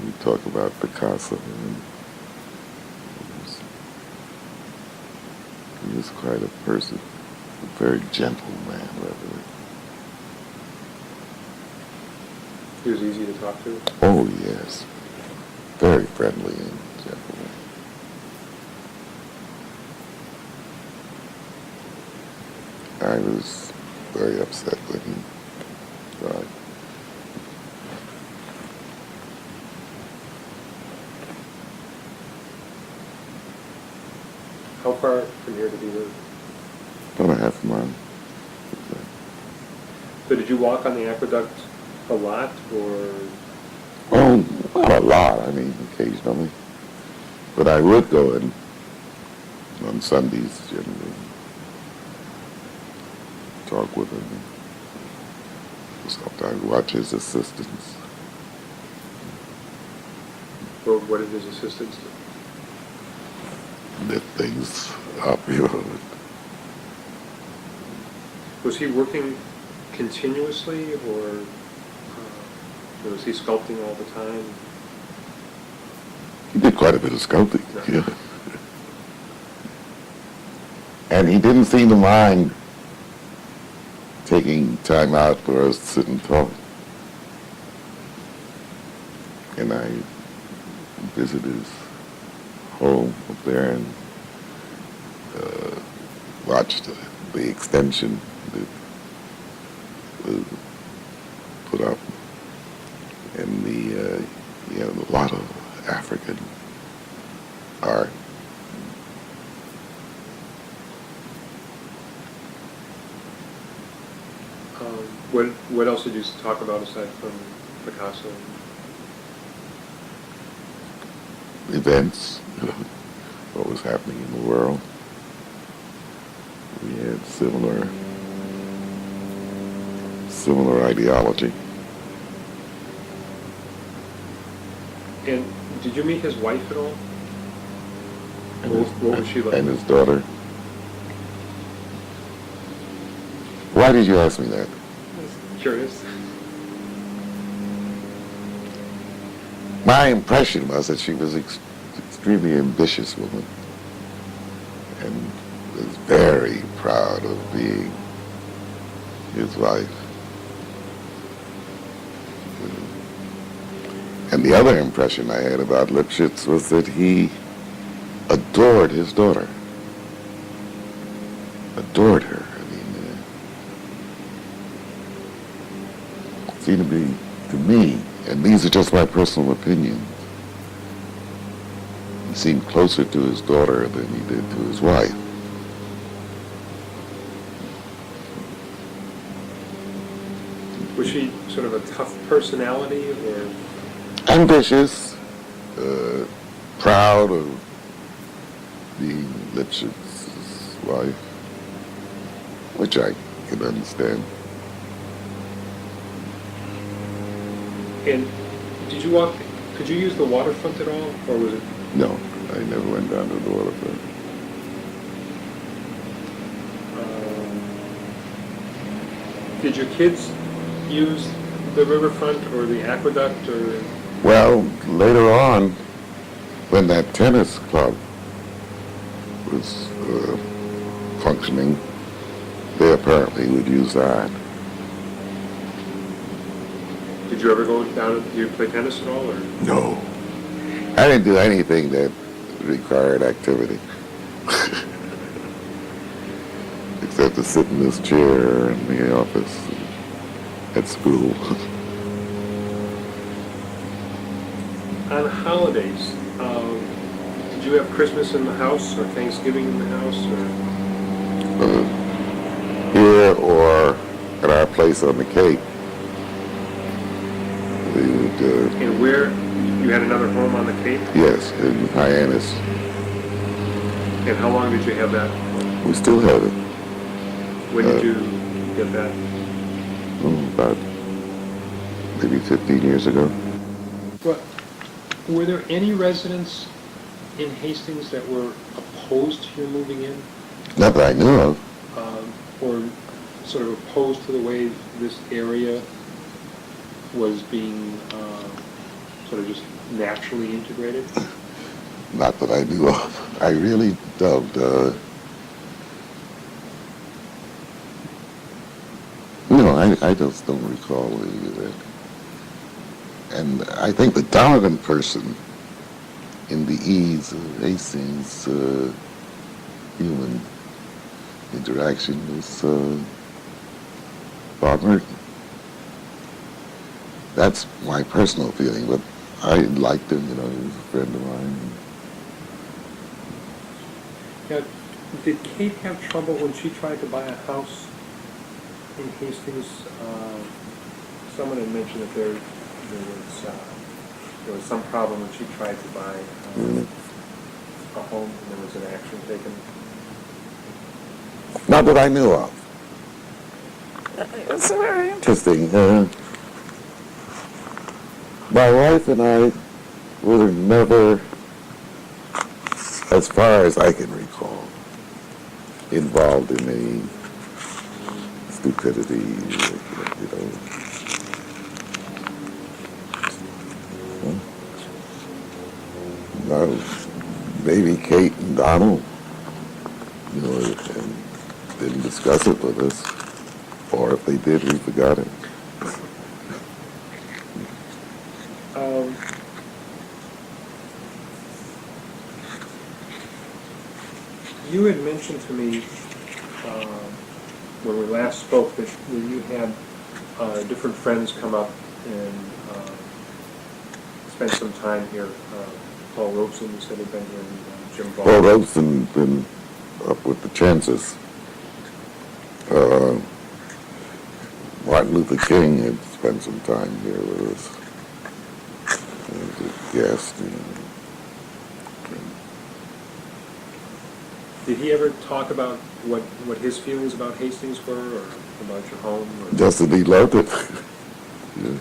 A: We'd talk about Picasso. And he was quite a person, a very gentle man, rather.
C: He was easy to talk to?
A: Oh, yes. Very friendly and gentle. I was very upset when he died.
C: How far from here to do you live?
A: About a half mile.
C: So did you walk on the aqueduct a lot, or?
A: Well, not a lot, I mean, occasionally. But I would go in on Sundays, generally, talk with him. Sometimes watch his assistants.
C: Or what did his assistants do?
A: Lift things up, you know.
C: Was he working continuously, or was he sculpting all the time?
A: He did quite a bit of sculpting,
C: No.
A: yeah. And he didn't seem to mind taking time out for us to sit and talk. And I visited his home up there and watched the extension that was put up, and he had a lot of African art.
C: What else did you talk about aside from Picasso?
A: Events, what was happening in the world. We had similar ideology.
C: And did you meet his wife at all?
A: And
C: What was she like?
A: And his daughter. Why did you ask me that?
C: Curious.
A: My impression was that she was extremely ambitious woman and was very proud of being his wife. And the other impression I had about Lipschitz was that he adored his daughter. Adored her. I mean, it seemed to be, to me, and these are just my personal opinions, he seemed closer to his daughter than he did to his wife.
C: Was she sort of a tough personality, or?
A: Ambitious, proud of being Lipschitz's wife, which I can understand.
C: And did you walk? Could you use the waterfront at all, or was it?
A: No, I never went down to the waterfront.
C: Did your kids use the riverfront or the aqueduct, or?
A: Well, later on, when that tennis club was functioning, they apparently would use that.
C: Did you ever go down? Did you play tennis at all, or?
A: No. I didn't do anything that required activity. Except to sit in this chair in the office at school.
C: On holidays, did you have Christmas in the house or Thanksgiving in the house, or?
A: Here or at our place on the Cape. We would,
C: And where? You had another home on the Cape?
A: yes, in Hyannis.
C: And how long did you have that?
A: We still have it.
C: When did you get that?
A: About maybe 15 years ago.
C: What? Were there any residents in Hastings that were opposed to your moving in?
A: Not that I knew of.
C: Or sort of opposed to the way this area was being sort of just naturally integrated?
A: Not that I knew of. I really don't. No, I just don't recall any of that. And I think the dominant person in the ease of Hastings' human interaction was Bob Merton. That's my personal feeling, but I liked him, he was a friend of mine.
C: Now, Did Kate have trouble when she tried to buy a house in Hastings? Someone had mentioned that there was some problem when she tried to buy a home, and there was an action taken.
A: Not that I knew of. It's very interesting. My wife and I were never, as far as I can recall, involved in any stupidity, you know. No, maybe Kate and Donald, you know, and didn't discuss it with us, or if they did, we forgot it.
C: You had mentioned to me when we last spoke that you had different friends come up and spend some time here. Paul Robeson, you said had been here, and Jim Ball.
A: Paul Robeson been up with the chances. Martin Luther King had spent some time here with us as a guest.
C: Did he ever talk about what his feelings about Hastings were, or about your home? Or?
A: Just that he loved it. Yeah.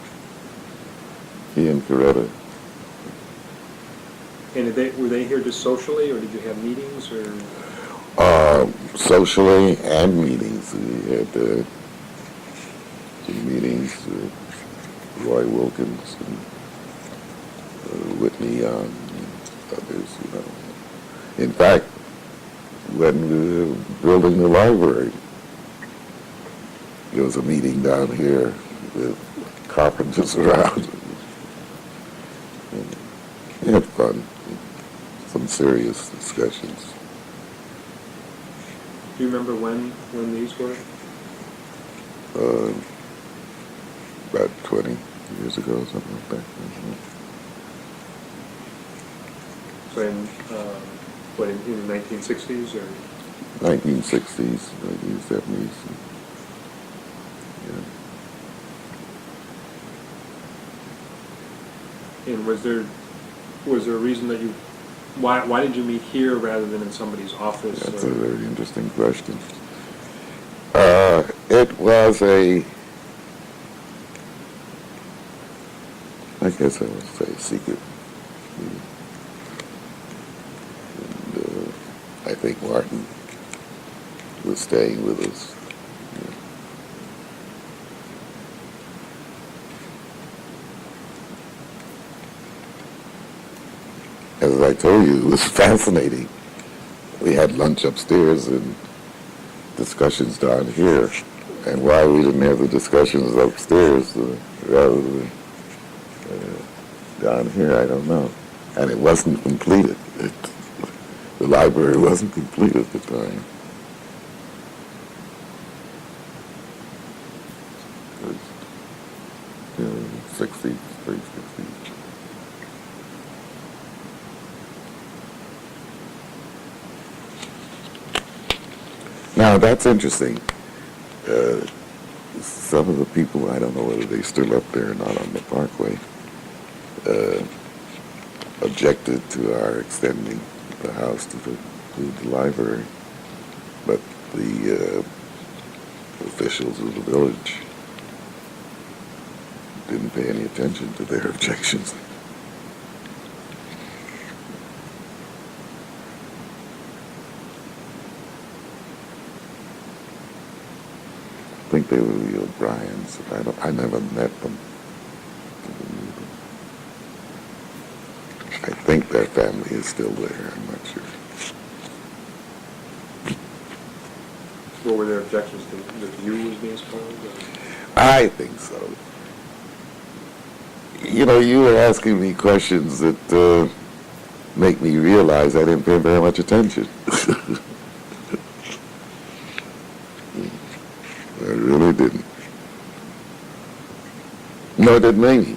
A: He and Coretta.
C: And were they here just socially, or did you have meetings, or?
A: Socially and meetings. We had some meetings with Roy Wilkins and Whitney Young and others, you know. In fact, when we were building the library, there was a meeting down here with carpenters around. And we had fun, some serious discussions.
C: Do you remember when these were?
A: About 20 years ago, something like that.
C: So in the 1960s, or?
A: 1960s, 1970s. Yeah.
C: And was there a reason that you, why did you meet here rather than in somebody's office?
A: That's
C: or?
A: a very interesting question. It was I guess I would say secret. And, I think Martin was staying with us. As I told you, it was fascinating. We had lunch upstairs and discussions down here. And why we didn't have the discussions upstairs rather than down here, I don't know. And it wasn't completed. The library wasn't complete at the time. It was, 60s, late 60s. Now, that's interesting. Some of the people, I don't know whether they're still up there or not on the Parkway, objected to our extending the house to the library. But the officials of the village didn't pay any attention to their objections. I think they were the O'Briens. I never met them. I think their family is still there. I'm not sure.
C: What were their objections to the view was being spoiled?
A: I think so. You know, you were asking me questions that make me realize I didn't pay very much attention. I really didn't. Nor did Mamie.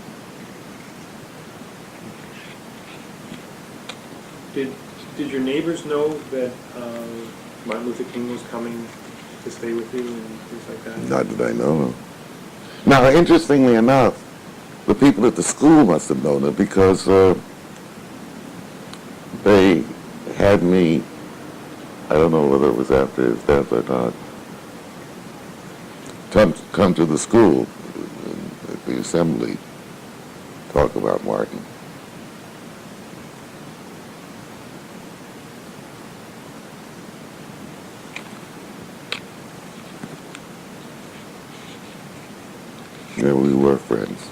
C: Did your neighbors know that Martin Luther King was coming to stay with you and things like that?
A: Not that I know of. Now, interestingly enough, the people at the school must have known it because they had me, I don't know whether it was after his death or not, come to the school at the assembly, talk about Martin. Yeah, we were friends.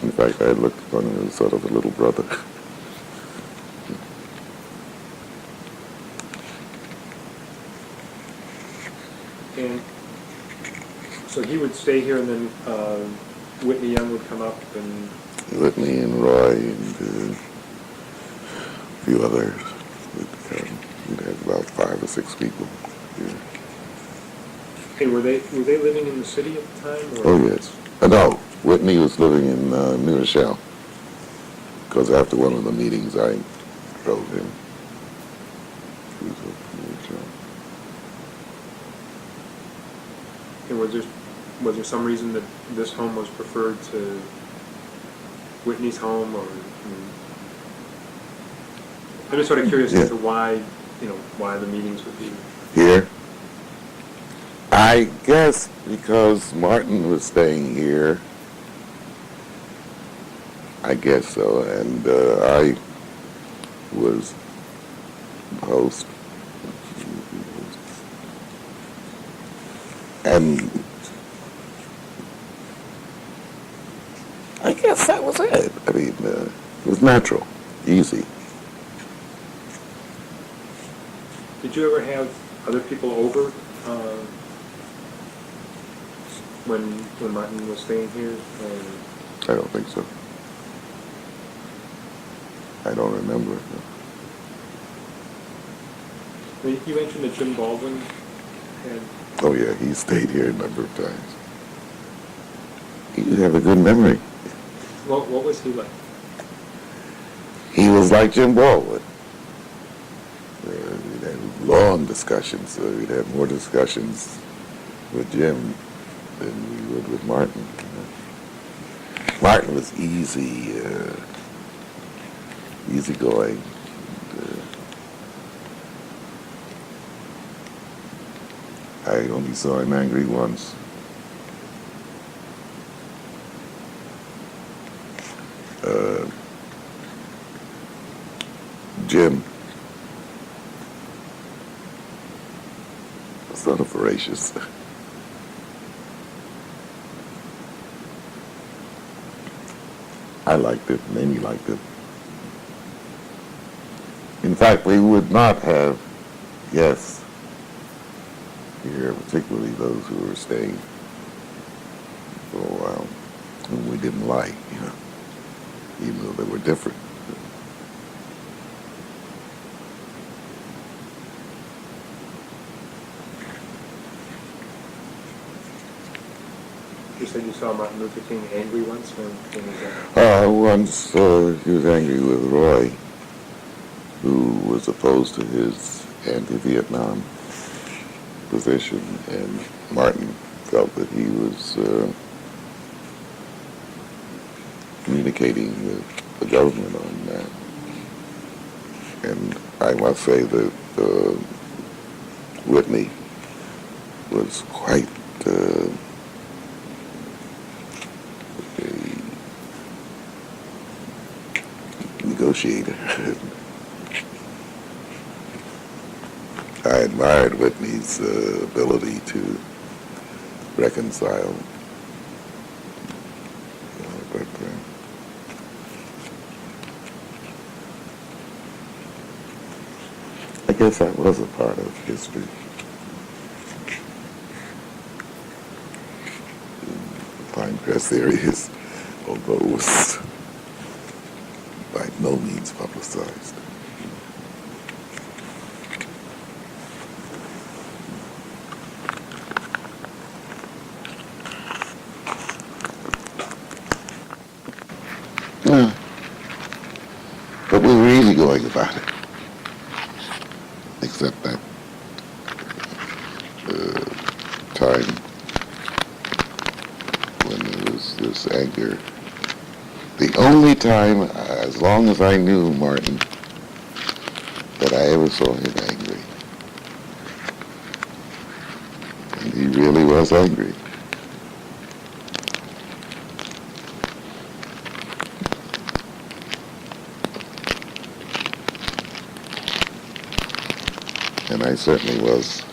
A: In fact, I looked upon him as sort of a little brother.
C: And so he would stay here, and then Whitney Young would come up, and
A: Whitney and Roy and a few others would come. We'd have about 5 or 6 people here.
C: hey, were they living in the city at the time? Or?
A: Oh, yes. No, Whitney was living in New Rochelle. Because after one of the meetings, I drove him. He was up in New Rochelle.
C: And was there some reason that this home was preferred to Whitney's home, or I'm just sort of curious as to why the meetings would be
A: Here? I guess because Martin was staying here. I guess so, and I was host. And I guess that was it. I mean, it was natural, easy.
C: Did you ever have other people over when Martin was staying here?
A: I don't think so. I don't remember it. No.
C: You mentioned that Jim Baldwin had.
A: Oh yeah, he stayed here a number of times. You have a good memory.
C: What was he like?
A: He was like Jim Baldwin. We'd have long discussions. We'd have more discussions with Jim than we would with Martin. Martin was easygoing. I only saw him angry once. Jim was sort of voracious. I liked it, and Amy liked it. In fact, we would not have guests here, particularly those who were staying for a while, whom we didn't like, even though they were different.
C: You said you saw Martin Luther King angry once? When was that?
A: Once he was angry with Roy, who was opposed to his anti-Vietnam position, and Martin felt that he was communicating with the government on that. And I must say that Whitney was quite a negotiator. I admired Whitney's ability to reconcile. But I guess that was a part of history. The Pinecrest areas, although it was by no means publicized. But we were easygoing about it. time when there was this anger. The only time, as long as I knew Martin, that I ever saw him angry. And he really was angry. And I certainly was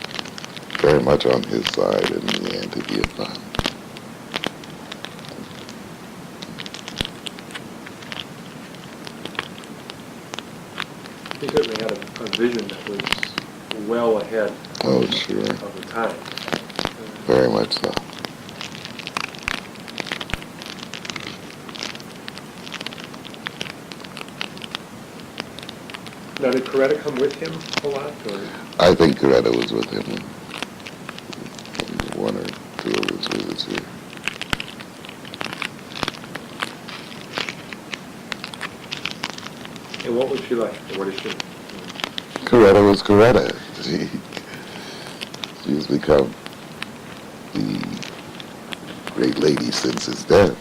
A: very much on his side in the anti-Vietnam.
C: He certainly had a vision that was well ahead
A: Oh, sure.
C: of the time.
A: Very much so.
C: Now, did Coretta come with him a lot? Or?
A: I think Coretta was with him on one or two of his visits here.
C: And what was she like? Or what is she?
A: Coretta was Coretta. She's become the great lady since his death.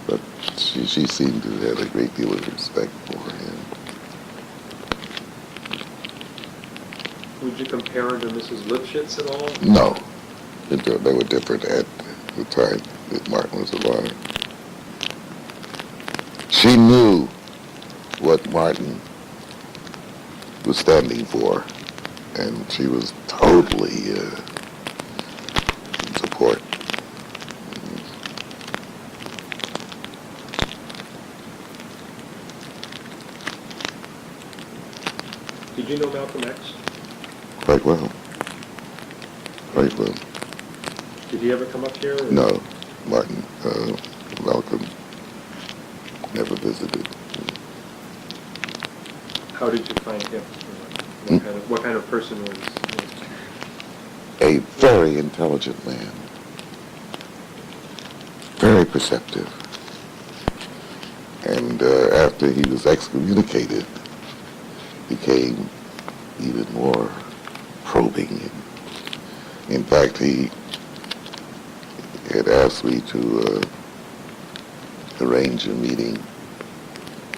A: But she seemed to have a great deal of respect for him.
C: Would you compare her to Mrs. Lipschitz at all?
A: No. They were different at the time that Martin was alive. She knew what Martin was standing for, and she was totally in support.
C: Did you know Malcolm X?
A: Quite well. Quite well.
C: Did he ever come up here? Or?
A: No, Martin, Malcolm never visited.
C: How did you find him? What kind of person was?
A: A very intelligent man. Very perceptive. And after he was excommunicated, became even more probing. In fact, he had asked me to arrange a meeting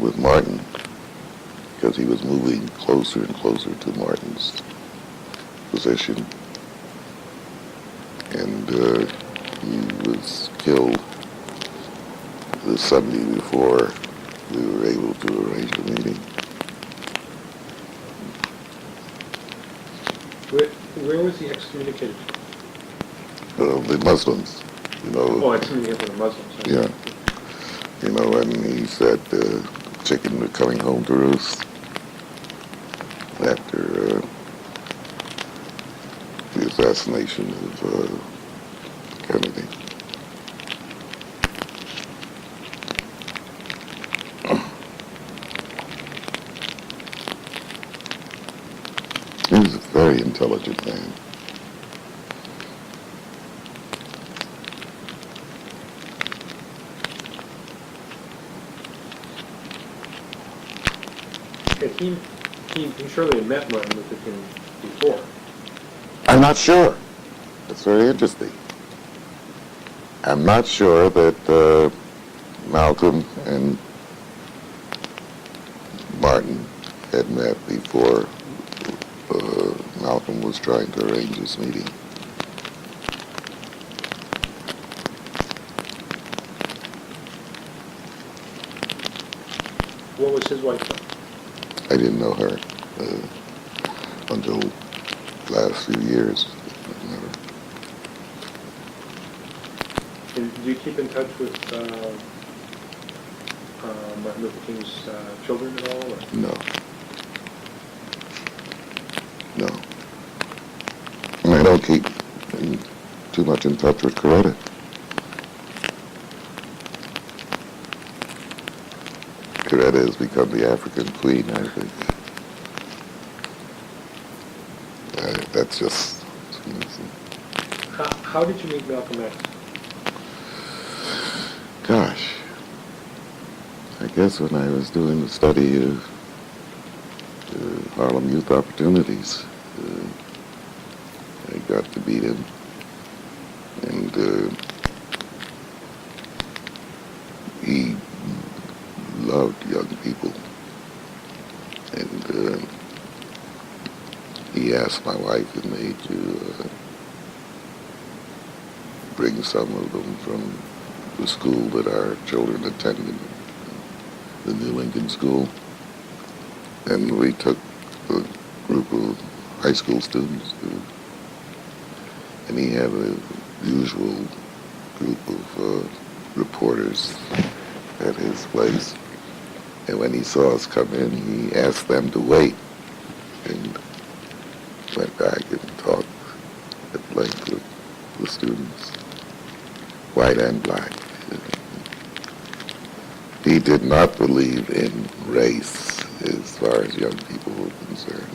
A: with Martin because he was moving closer and closer to Martin's position. And he was killed the Sunday before we were able to arrange a meeting.
C: Where was he excommunicated?
A: The Muslims, you know.
C: Oh, excommunicated from the Muslims. Right?
A: Yeah. You know, and he said chicken were coming home to roost after the assassination of Kennedy. He was a very intelligent man.
C: And he surely had met Martin Luther King before.
A: I'm not sure. That's very interesting. I'm not sure that Malcolm and Martin had met before Malcolm was trying to arrange this meeting.
C: What was his wife like?
A: I didn't know her until last few years. Never.
C: And do you keep in touch with Martin Luther King's children at all? Or?
A: No. No. And I don't keep too much in touch with Coretta. Coretta has become the African queen, I think. That's just...
C: How did you meet Malcolm X?
A: Gosh. I guess when I was doing the study of Harlem Youth Opportunities, I got to meet him. And he loved young people. And he asked my wife and me to bring some of them from the school that our children attended, the New Lincoln School. And we took a group of high school students, and he had a usual group of reporters at his place. And when he saw us come in, he asked them to wait, and went back and talked at length with the students, white and black. He did not believe in race as far as young people were concerned.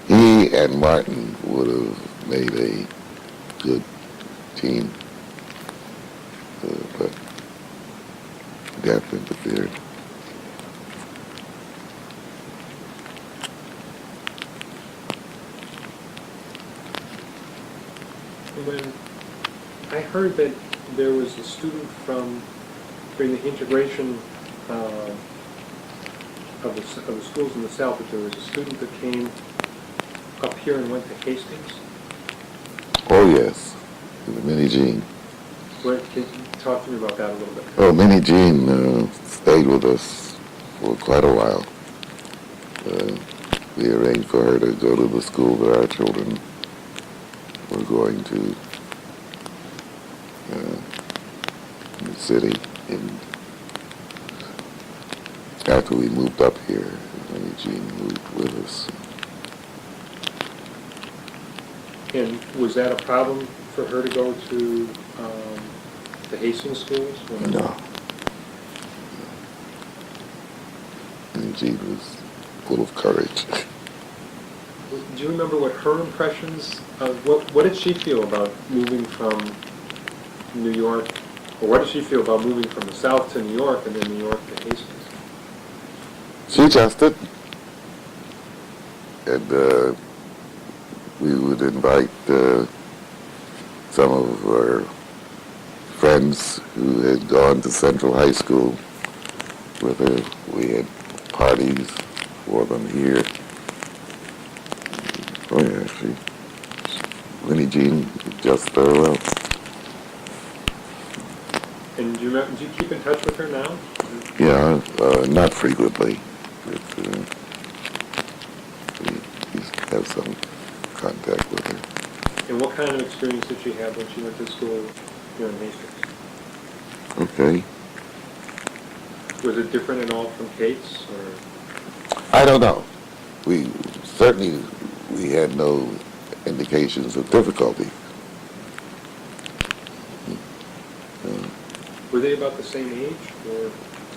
A: He and Martin would have made a good team, but death interfered.
C: When I heard that there was a student during the integration of the schools in the South, that there was a student that came up here and went to Hastings.
A: Oh yes, Minnie Jean.
C: Can you talk to me about that a little bit?
A: Oh, Minnie Jean stayed with us for quite a while. We arranged for her to go to the school that our children were going to in the city. And after we moved up here, Minnie Jean moved with us.
C: And was that a problem for her to go to the Hastings schools?
A: No. Minnie Jean was full of courage.
C: Do you remember what her impressions of what did she feel about moving from New York, or what did she feel about moving from the South to New York and then New York to Hastings?
A: She adjusted, and we would invite some of our friends who had gone to Central High School with her. We had parties for them here. Oh yeah, Winnie Jean just very well.
C: And do you keep in touch with her now?
A: Yeah, not frequently, but we have some contact with her.
C: And what kind of experience did she have when she went to school here in Hastings?
A: Okay.
C: Was it different at all from Kate's, or?
A: I don't know. We had no indications of difficulty.
C: Were they about the same age, or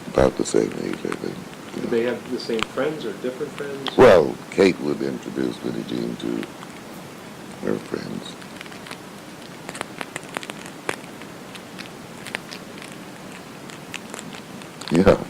A: About the same age, I think.
C: did they have the same friends or different friends?
A: Well, Kate would introduce Minnie Jean to her friends. Yeah.